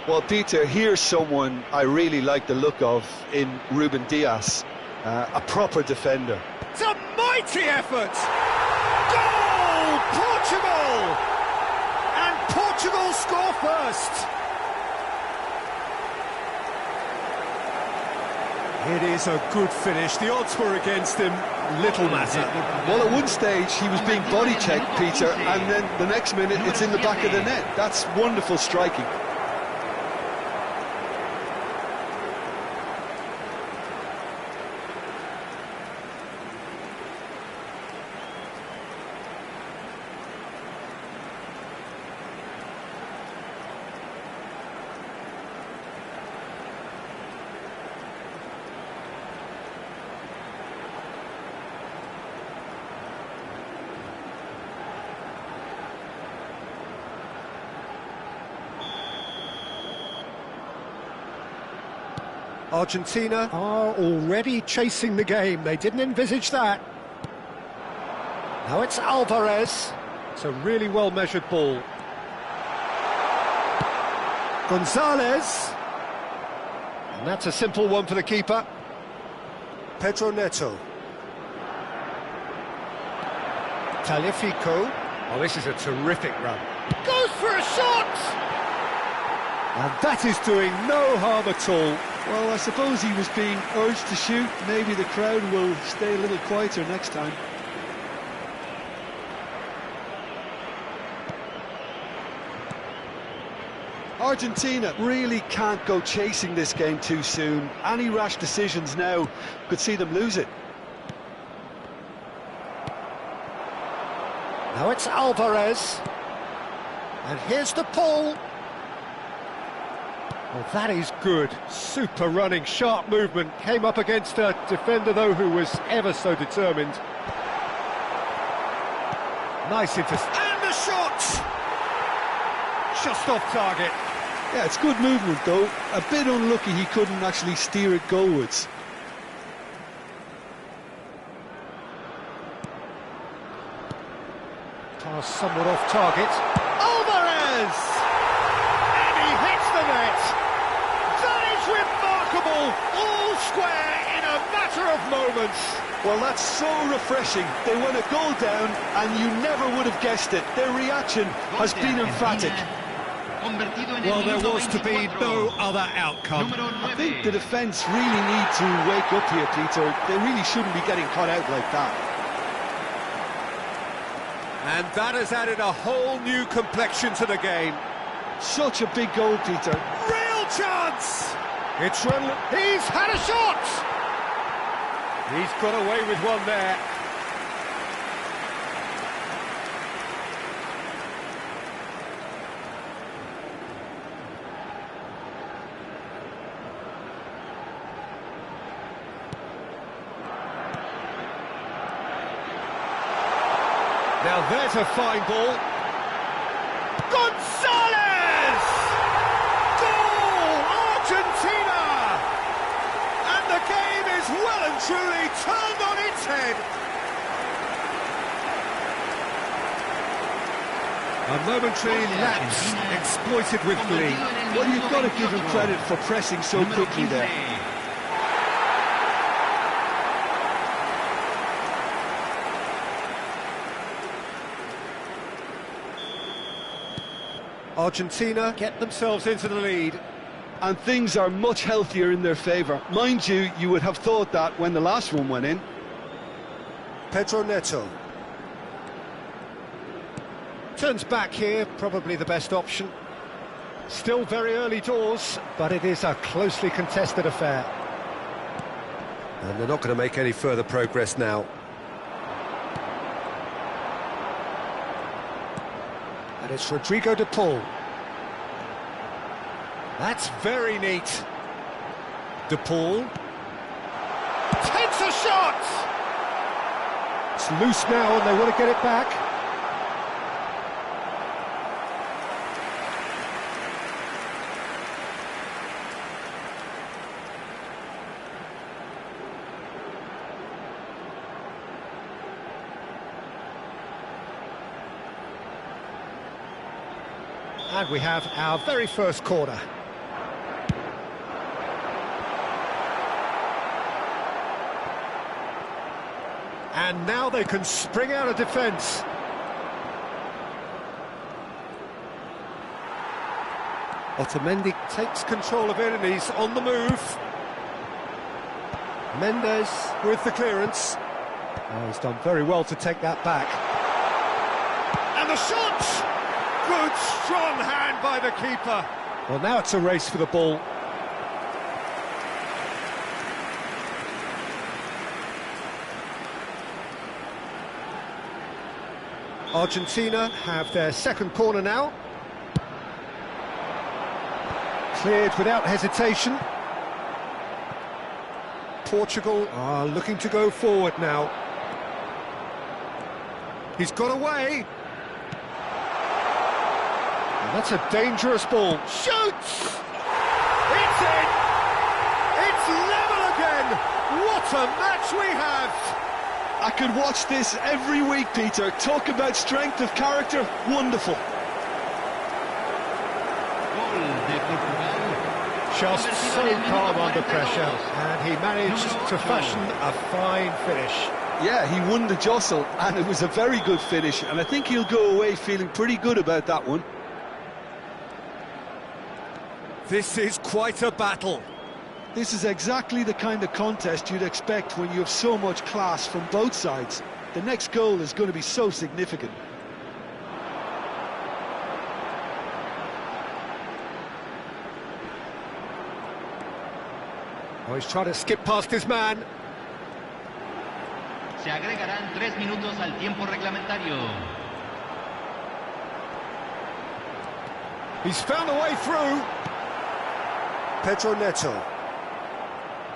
Well, Peter, here's someone I really like the look of in Ruben Dias, a proper defender. It's a mighty effort! Goal! Portugal! And Portugal score first! It is a good finish. The odds were against him. Little matter. Well, at one stage he was being body checked, Peter, and then the next minute it's in the back of the net. That's wonderful striking. Argentina are already chasing the game. They didn't envisage that. Now it's Alvarez. It's a really well-measured ball. Gonzalez. And that's a simple one for the keeper. Pedro Neto. Taliafico. Oh, this is a terrific run. Goes for a shot! And that is doing no harm at all. Well, I suppose he was being urged to shoot. Maybe the crowd will stay a little quieter next time. Argentina really can't go chasing this game too soon. Any rash decisions now could see them lose it. Now it's Alvarez. And here's the pull. Well, that is good. Super running, sharp movement. Came up against a defender, though, who was ever so determined. Nice intercept. And the shot! Just off target. Yeah, it's good movement, though. A bit unlucky he couldn't actually steer it goalwards. Pass somewhat off target. Alvarez! And he hits the net. That is remarkable. All square in a matter of moments. Well, that's so refreshing. They went a goal down, and you never would have guessed it. Their reaction has been emphatic. Well, there was to be no other outcome. I think the defence really need to wake up here, Peter. They really shouldn't be getting caught out like that. And that has added a whole new complexion to the game. Such a big goal, Peter. Real chance! It's run. He's had a shot! He's got away with one there. Now there's a fine ball. Gonzalez! Goal! Argentina! And the game is well and truly turned on its head. A momentary lapse exploited with glee. Well, you've got to give him credit for pressing so quickly there. Argentina get themselves into the lead. And things are much healthier in their favour. Mind you, you would have thought that when the last one went in. Pedro Neto. Turns back here, probably the best option. Still very early doors, but it is a closely contested affair. And they're not going to make any further progress now. And it's Rodrigo de Paul. That's very neat. De Paul takes a shot! It's loose now and they want to get it back. And we have our very first corner. And now they can spring out of defence. Otamendi takes control of it and he's on the move. Mendes with the clearance. Oh, he's done very well to take that back. And the shot! Good, strong hand by the keeper. Well, now it's a race for the ball. Argentina have their second corner now. Cleared without hesitation. Portugal are looking to go forward now. He's got away. And that's a dangerous ball. Shoots! It's in! It's level again! What a match we have! I could watch this every week, Peter. Talk about strength of character. Wonderful. Just so calm under pressure, and he managed to fashion a fine finish. Yeah, he won the jostle, and it was a very good finish, and I think he'll go away feeling pretty good about that one. This is quite a battle. This is exactly the kind of contest you'd expect when you have so much class from both sides. The next goal is going to be so significant. Oh, he's trying to skip past his man. Se agregarán 3 minutos al tiempo reglamentario. He's found a way through. Pedro Neto.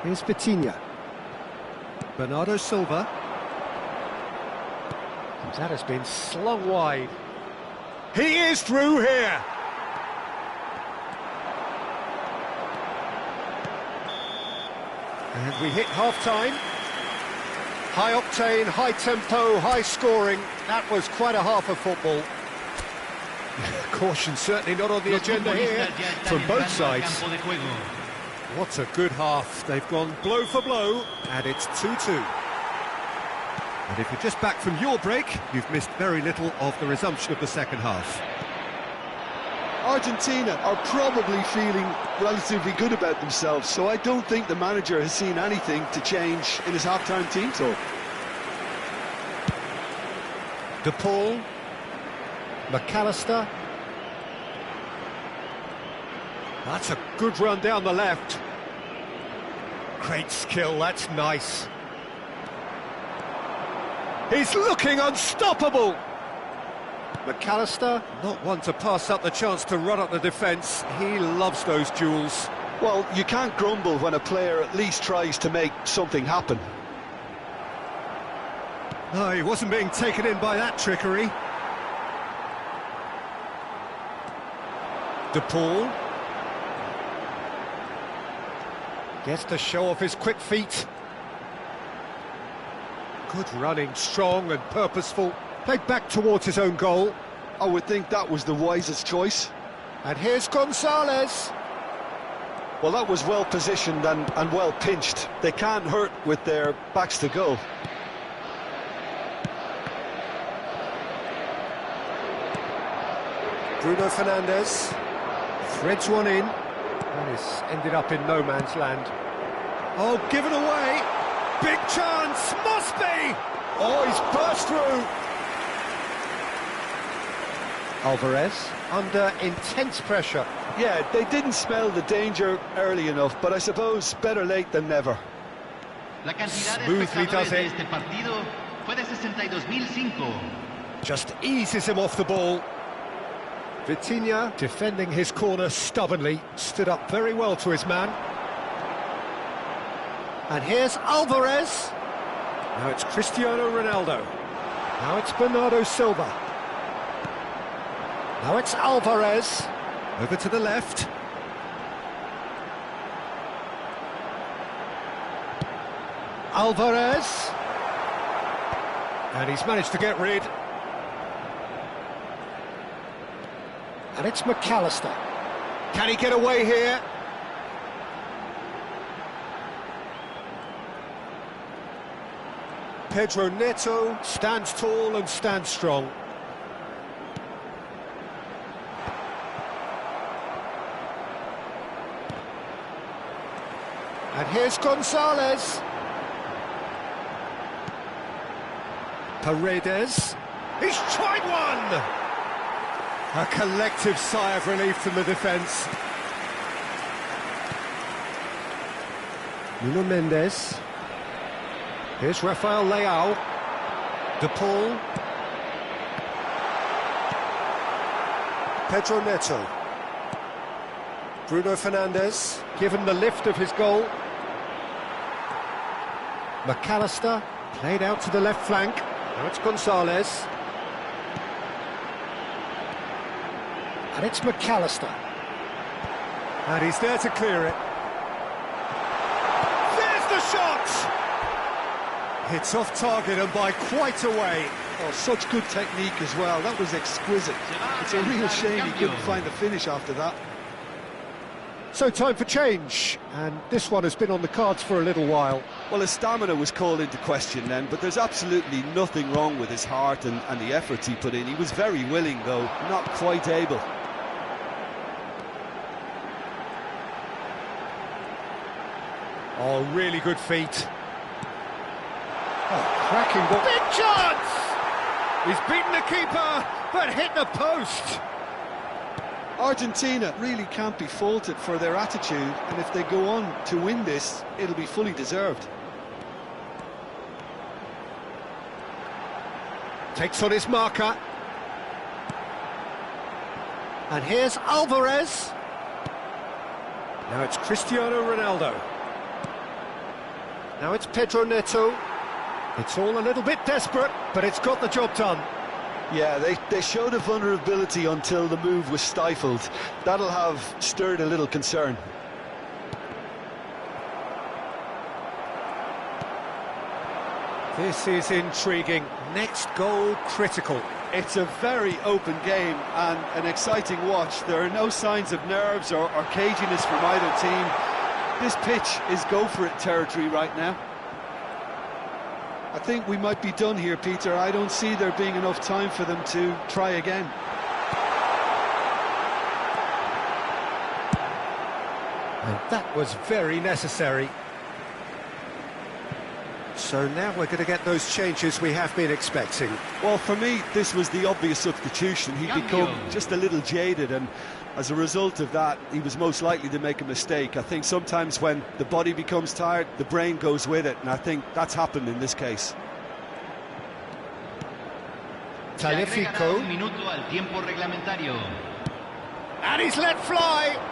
Here's Vitinha. Bernardo Silva. That has been slung wide. He is through here. And we hit half-time. High octane, high tempo, high scoring. That was quite a half of football. Caution certainly not on the agenda here from both sides. What a good half. They've gone blow for blow, and it's 2-2. And if you're just back from your break, you've missed very little of the resumption of the second half. Argentina are probably feeling relatively good about themselves, so I don't think the manager has seen anything to change in his half-time team talk. De Paul, McAllister. That's a good run down the left. Great skill, that's nice. He's looking unstoppable. McAllister, not one to pass up the chance to run up the defence. He loves those duels. Well, you can't grumble when a player at least tries to make something happen. No, he wasn't being taken in by that trickery. De Paul. Gets to show off his quick feet. Good running, strong and purposeful. Played back towards his own goal. I would think that was the wisest choice. And here's Gonzalez. Well, that was well positioned and well pinched. They can't hurt with their backs to goal. Bruno Fernandes threads one in. And it's ended up in no man's land. Oh, given away. Big chance, must be. Oh, he's burst through. Alvarez under intense pressure. Yeah, they didn't smell the danger early enough, but I suppose better late than never. La cantidad de Smoothly does espectadores de it. este partido fue de 62.005. Just eases him off the ball. Vitinha, defending his corner stubbornly, stood up very well to his man. And here's Alvarez. Now it's Cristiano Ronaldo. Now it's Bernardo Silva. Now it's Alvarez. Over to the left. Alvarez. And he's managed to get rid. And it's McAllister. Can he get away here? Pedro Neto stands tall and stands strong. And here's Gonzalez. Paredes. He's tried one! A collective sigh of relief from the defence. Nuno Mendes. Here's Rafael Leao. De Paul. Pedro Neto. Bruno Fernandes, given the lift of his goal. McAllister, played out to the left flank. Now it's Gonzalez. And it's McAllister. And he's there to clear it. There's the shot! It's off target and by quite a way. Oh, such good technique as well. That was exquisite. It's a real shame he couldn't find the finish after that. So time for change, and this one has been on the cards for a little while. Well, his stamina was called into question then, but there's absolutely nothing wrong with his heart and the efforts he put in. He was very willing, though, not quite able. Oh, really good feet. Oh, cracking ball. Big chance! He's beaten the keeper, but hit the post. Argentina really can't be faulted for their attitude, and if they go on to win this, it'll be fully deserved. Takes on his marker. And here's Alvarez. Now it's Cristiano Ronaldo. Now it's Pedro Neto. It's all a little bit desperate, but it's got the job done. Yeah, they showed a vulnerability until the move was stifled. That'll have stirred a little concern. This is intriguing. Next goal critical. It's a very open game and an exciting watch. There are no signs of nerves or caginess from either team. This pitch is go-for-it territory right now. I think we might be done here, Peter. I don't see there being enough time for them to try again. And that was very necessary. So now we're going to get those changes we have been expecting. Well, for me, this was the obvious substitution. He'd become just a little jaded, and as a result of that, he was most likely to make a mistake. I think sometimes when the body becomes tired, the brain goes with it, and I think that's happened in this case. Talifico. And he's let fly.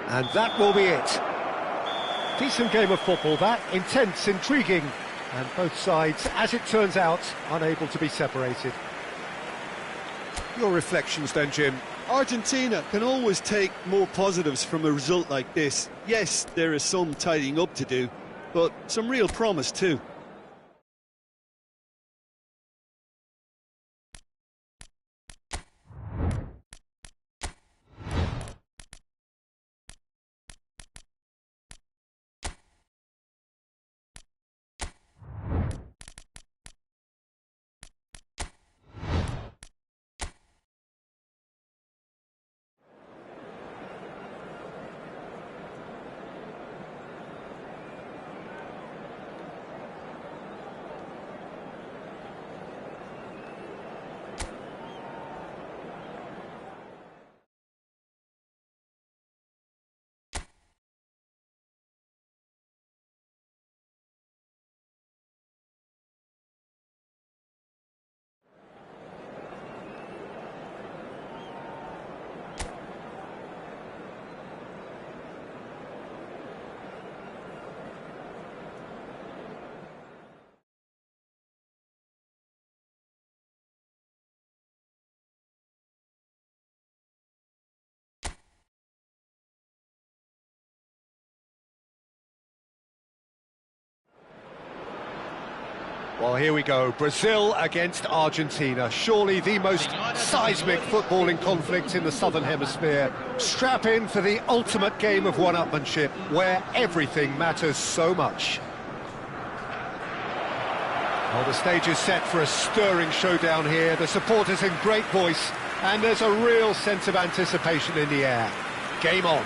And that will be it. Decent game of football, that. Intense, intriguing. And both sides, as it turns out, unable to be separated. Your reflections then, Jim? Argentina can always take more positives from a result like this. Yes, there is some tidying up to do, but some real promise too. Well, here we go. Brazil against Argentina. Surely the most seismic footballing conflict in the Southern Hemisphere. Strap in for the ultimate game of one-upmanship, where everything matters so much. Well, the stage is set for a stirring showdown here. The supporters in great voice, and there's a real sense of anticipation in the air. Game on.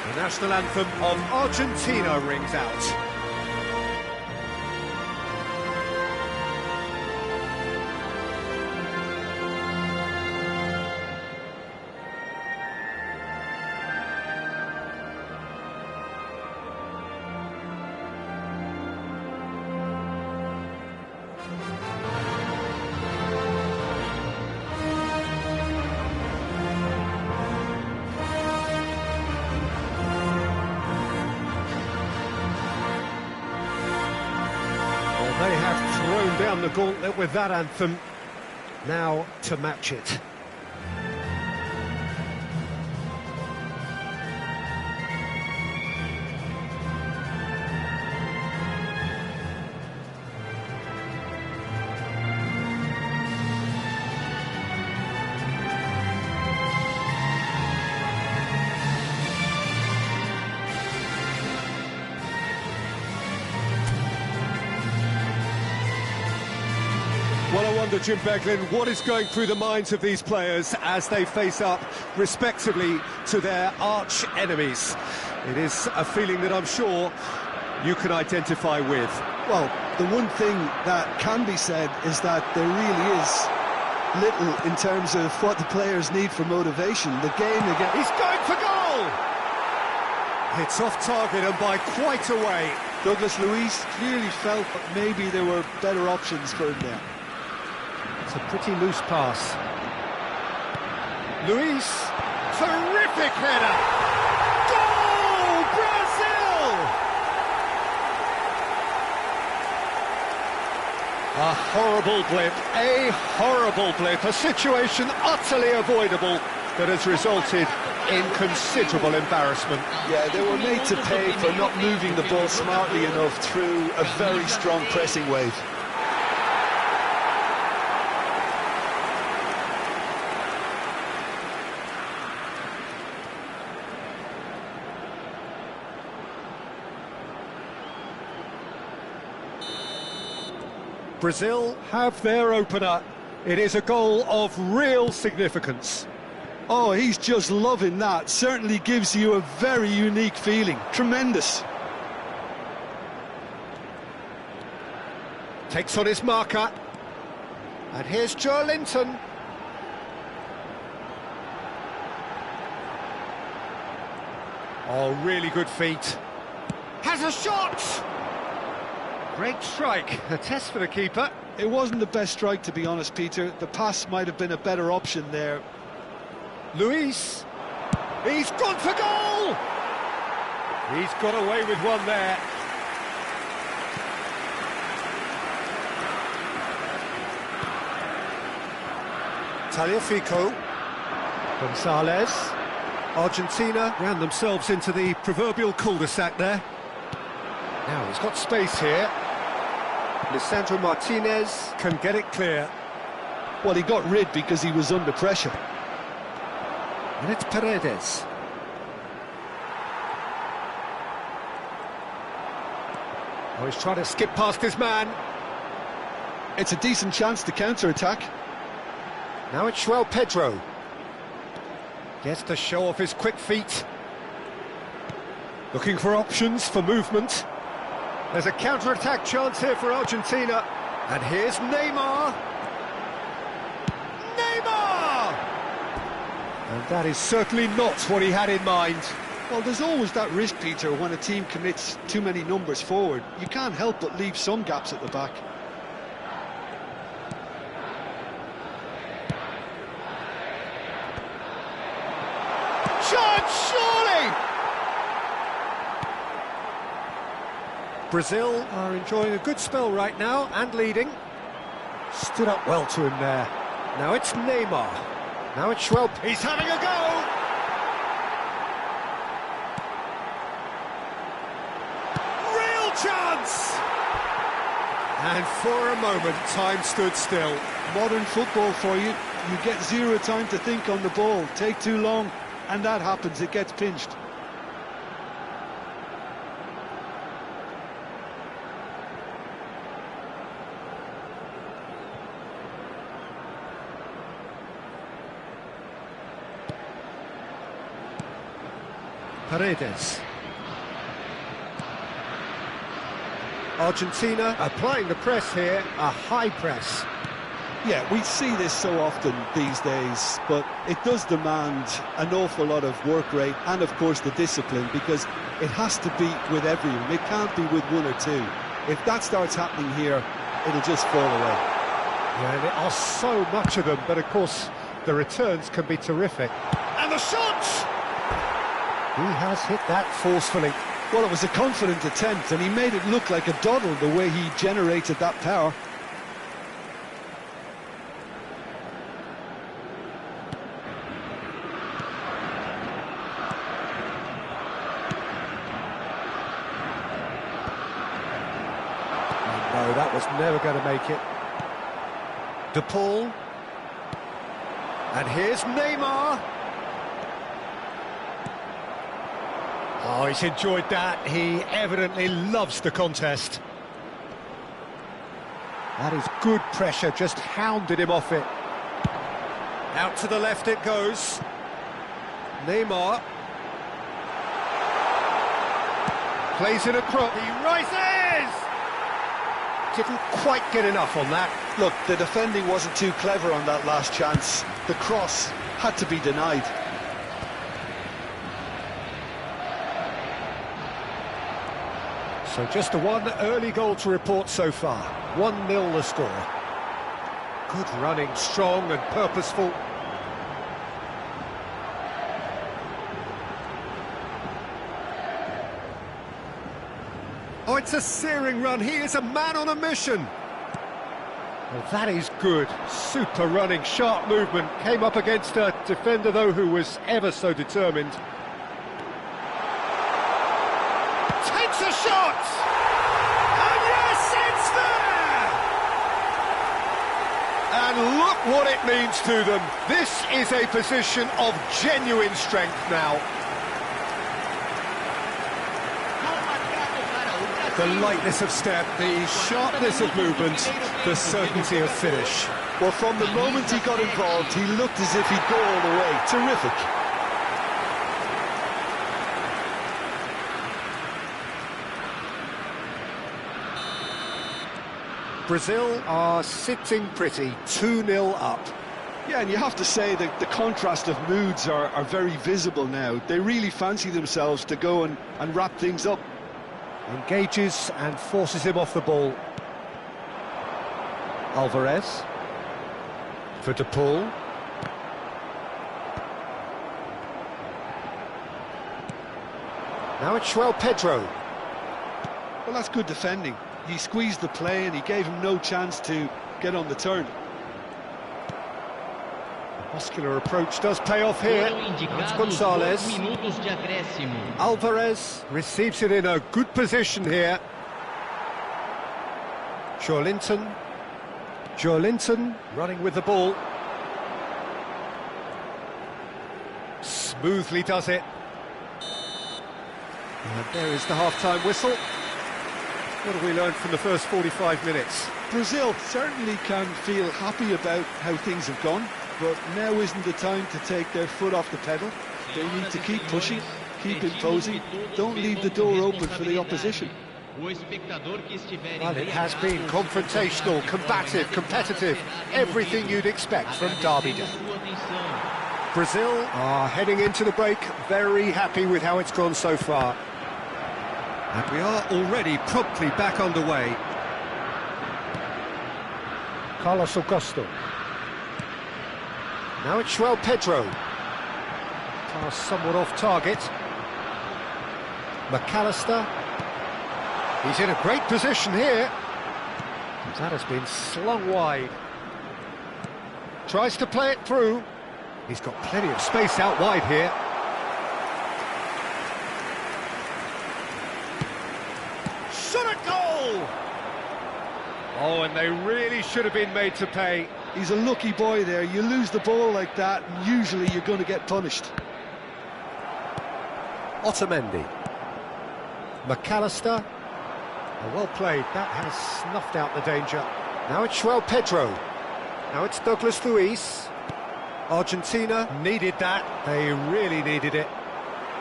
The national anthem of Argentina rings out. They have thrown down the gauntlet with that anthem. Now to match it. Well, I wonder, Jim Beglin, what is going through the minds of these players as they face up, respectively, to their arch enemies? It is a feeling that I'm sure you can identify with. Well, the one thing that can be said is that there really is little in terms of what the players need for motivation. The game again. He's going for goal! It's off target and by quite a way. Douglas Luiz clearly felt that maybe there were better options for him there. It's a pretty loose pass. Luiz, terrific header! Goal, Brazil! A horrible blip, a situation utterly avoidable that has resulted in considerable embarrassment. Yeah, they were made to pay for not moving the ball smartly enough through a very strong pressing wave. Brazil have their opener. It is a goal of real significance. Oh, he's just loving that. Certainly gives you a very unique feeling. Tremendous. Takes on his marker. And here's Joe Linton. Oh, really good feet. Has a shot! Great strike, a test for the keeper. It wasn't the best strike, to be honest, Peter. The pass might have been a better option there. Luiz, he's gone for goal! He's got away with one there. Tagliafico, Gonzalez. Argentina ran themselves into the proverbial cul-de-sac there. Now he's got space here. Lisandro Martinez can get it clear. Well, he got rid because he was under pressure. And it's Paredes. Oh, he's trying to skip past his man. It's a decent chance to counter-attack. Now it's João Pedro. Gets to show off his quick feet. Looking for options for movement. There's a counter-attack chance here for Argentina. And here's Neymar. Neymar! And that is certainly not what he had in mind. Well, there's always that risk, Peter, when a team commits too many numbers forward. You can't help but leave some gaps at the back. Shot, surely! Brazil are enjoying a good spell right now and leading. Stood up well to him there. Now it's Neymar. Now it's João. He's having a go! Real chance! And for a moment, time stood still. Modern football for you. You get zero time to think on the ball. Take too long, and that happens. It gets pinched. Paredes. Argentina applying the press here, a high press. Yeah, we see this so often these days, but it does demand an awful lot of work rate and, of course, the discipline, because it has to be with everyone. It can't be with one or two. If that starts happening here, it'll just fall away. Yeah, there are so much of them, but of course the returns can be terrific. And the shot! He has hit that forcefully. Well, it was a confident attempt, and he made it look like a doddle the way he generated that power. No, that was never going to make it. De Paul. And here's Neymar. Oh, he's enjoyed that. He evidently loves the contest. That is good pressure, just hounded him off it. Out to the left it goes. Neymar. Plays it across. He rises! Didn't quite get enough on that. Look, the defending wasn't too clever on that last chance. The cross had to be denied. So just the one early goal to report so far. 1-0 the score. Good running, strong and purposeful. Oh, it's a searing run. He is a man on a mission. Well, that is good. Super running, sharp movement. Came up against a defender, though, who was ever so determined. Takes a shot! And yes, it's there! And look what it means to them. This is a position of genuine strength now. The lightness of step, the sharpness of movement, the certainty of finish. Well, from the moment he got involved, he looked as if he'd go all the way. Terrific. Brazil are sitting pretty, 2-0 up. Yeah, and you have to say that the contrast of moods are very visible now. They really fancy themselves to go and wrap things up. Engages and forces him off the ball. Alvarez. For De Paul. Now it's João Pedro. Well, that's good defending. He squeezed the play and he gave him no chance to get on the turn. Muscular approach does pay off here. That's Gonzalez. Alvarez receives it in a good position here. Joelinton running with the ball. Smoothly does it. And there is the half-time whistle. What have we learned from the first 45 minutes? Brazil certainly can feel happy about how things have gone, but now isn't the time to take their foot off the pedal. They need to keep pushing, keep imposing, don't leave the door open for the opposition. Well, it has been confrontational, combative, competitive, everything you'd expect from Derby Day. Brazil are heading into the break, very happy with how it's gone so far. And we are already promptly back underway. Carlos Augusto. Now it's João Pedro. Pass somewhat off target. McAllister. He's in a great position here. That has been slung wide. Tries to play it through. He's got plenty of space out wide here. Shot at goal! Oh, and they really should have been made to pay. He's a lucky boy there. You lose the ball like that, and usually you're going to get punished. Otamendi. McAllister. Oh, well played. That has snuffed out the danger. Now it's João Pedro. Now it's Douglas Luiz. Argentina needed that. They really needed it.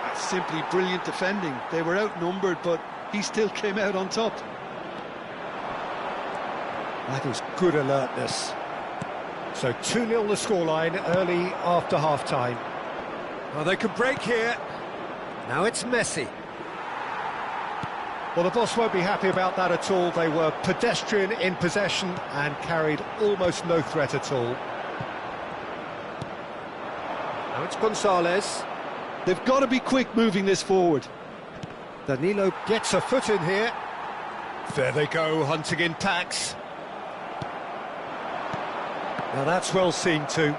That's simply brilliant defending. They were outnumbered, but he still came out on top. That is good alertness. So 2-0 the scoreline early after half-time. Well, they could break here. Now it's Messi. Well, the boss won't be happy about that at all. They were pedestrian in possession and carried almost no threat at all. Now it's Gonzalez. They've got to be quick moving this forward. Danilo gets a foot in here. There they go, hunting in packs. Now that's well seen too.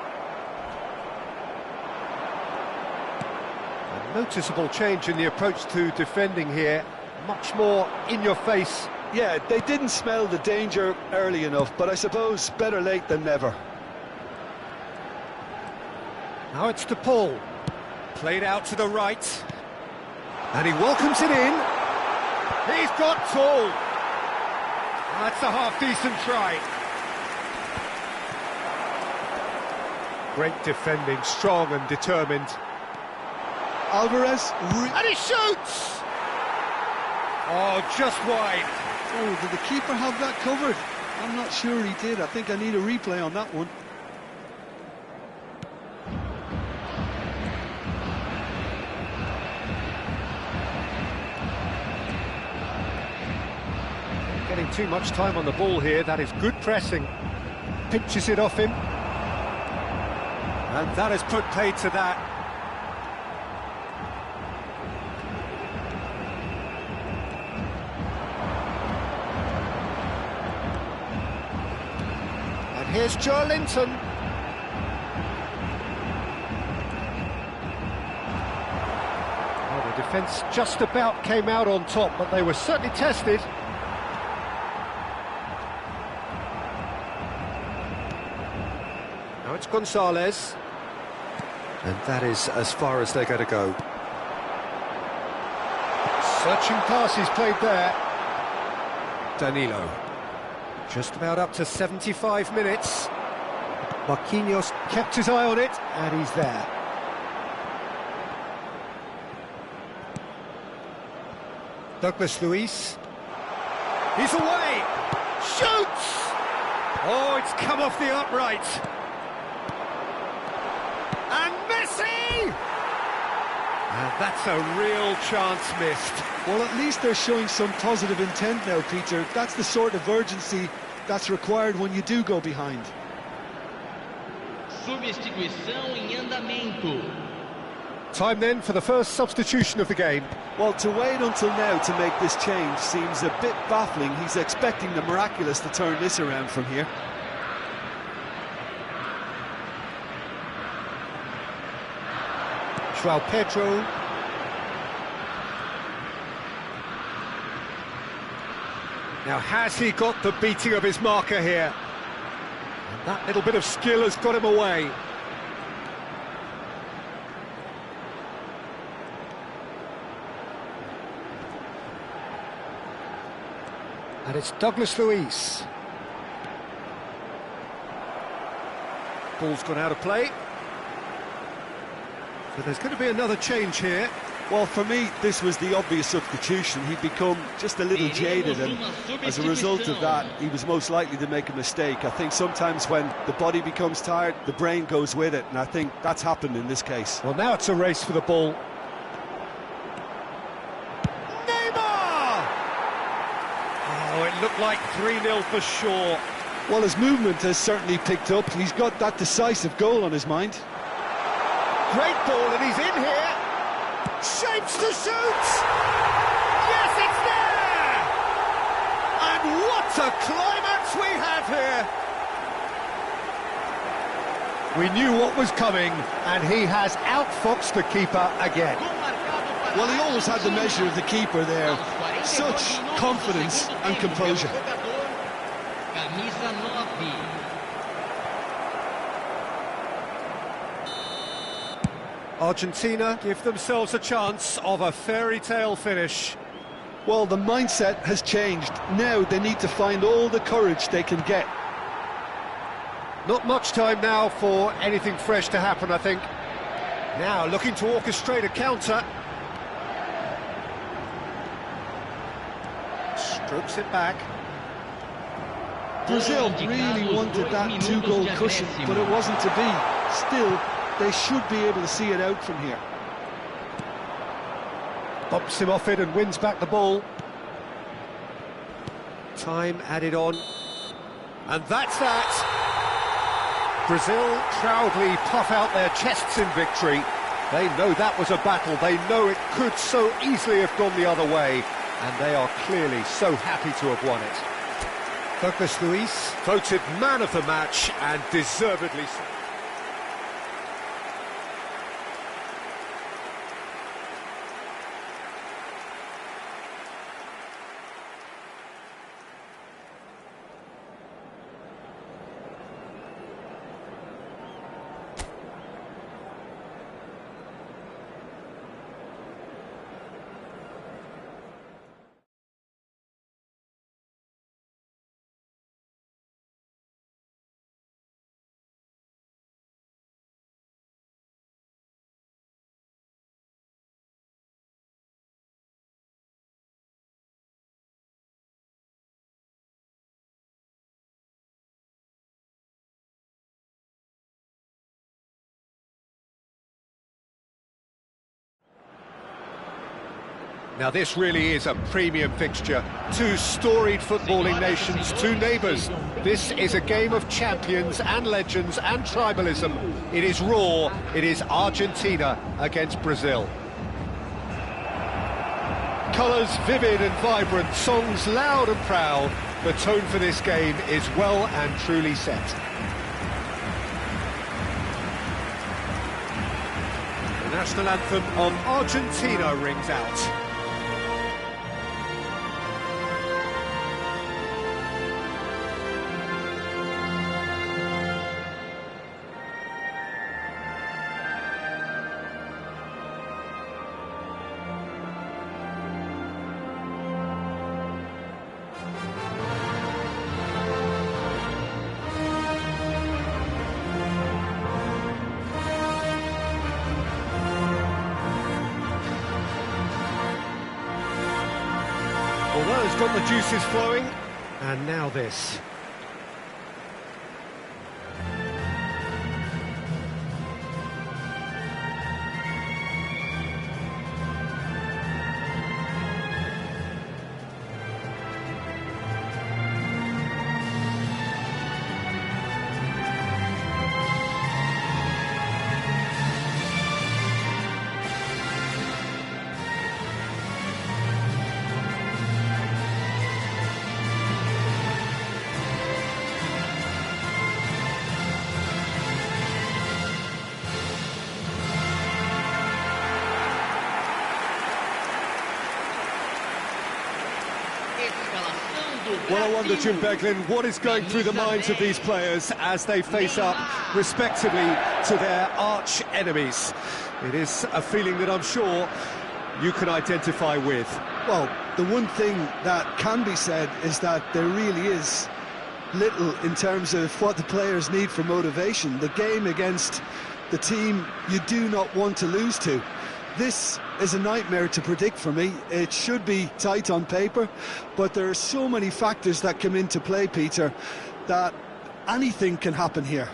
A noticeable change in the approach to defending here. Much more in your face. Yeah, they didn't smell the danger early enough, but I suppose better late than never. Now it's to Paul. Played out to the right. And he welcomes it in. He's got tall. That's a half-decent try. Great defending, strong and determined. Alvarez, and he shoots! Oh, just wide. Oh, did the keeper have that covered? I'm not sure he did. I think I need a replay on that one. Getting too much time on the ball here. That is good pressing. Pinches it off him. And that has put paid to that. And here's Joe Linton. Well, the defence just about came out on top, but they were certainly tested. Now it's Gonzalez. And that is as far as they're going to go. Searching passes played there. Danilo. Just about up to 75 minutes. Marquinhos kept his eye on it, and he's there. Douglas Luiz. He's away! Shoots! Oh, it's come off the upright. And Messi! And that's a real chance missed. Well, at least they're showing some positive intent now, Peter. That's the sort of urgency that's required when you do go behind. Substituição em andamento. Time then for the first substitution of the game. Well, to wait until now to make this change seems a bit baffling. He's expecting the miraculous to turn this around from here. João Pedro. Now, has he got the beating of his marker here? And that little bit of skill has got him away. And it's Douglas Luiz. Ball's gone out of play. So there's going to be another change here. Well, for me, this was the obvious substitution. He'd become just a little jaded, and as a result of that, he was most likely to make a mistake. I think sometimes when the body becomes tired, the brain goes with it, and I think that's happened in this case. Well, now it's a race for the ball. Neymar! Oh, it looked like 3-0 for sure. Well, his movement has certainly picked up. He's got that decisive goal on his mind. Great ball, and he's in here. Shapes to shoot! Yes, it's there! And what a climax we have here! We knew what was coming, and he has outfoxed the keeper again. Well, he always had the measure of the keeper there. Such confidence and composure. Argentina give themselves a chance of a fairy tale finish. Well, the mindset has changed. Now they need to find all the courage they can get. Not much time now for anything fresh to happen, I think. Now looking to orchestrate a counter. Strokes it back. Brazil really wanted that two-goal cushion, but it wasn't to be. Still, they should be able to see it out from here. Bumps him off it and wins back the ball. Time added on. And that's that. Brazil proudly puff out their chests in victory. They know that was a battle. They know it could so easily have gone the other way. And they are clearly so happy to have won it. Douglas Luiz, voted man of the match and deservedly so. Now this really is a premium fixture. Two storied footballing nations, two neighbours. This is a game of champions and legends and tribalism. It is raw, it is Argentina against Brazil. Colours vivid and vibrant, songs loud and proud. The tone for this game is well and truly set. The national anthem of Argentina rings out. Well, that has got the juices flowing, and now this. Well, I wonder, Jim Beglin, what is going through the minds of these players as they face up, respectively, to their arch enemies? It is a feeling that I'm sure you can identify with. Well, the one thing that can be said is that there really is little in terms of what the players need for motivation. The game against the team you do not want to lose to. This is a nightmare to predict for me. It should be tight on paper, but there are so many factors that come into play, Peter, that anything can happen here.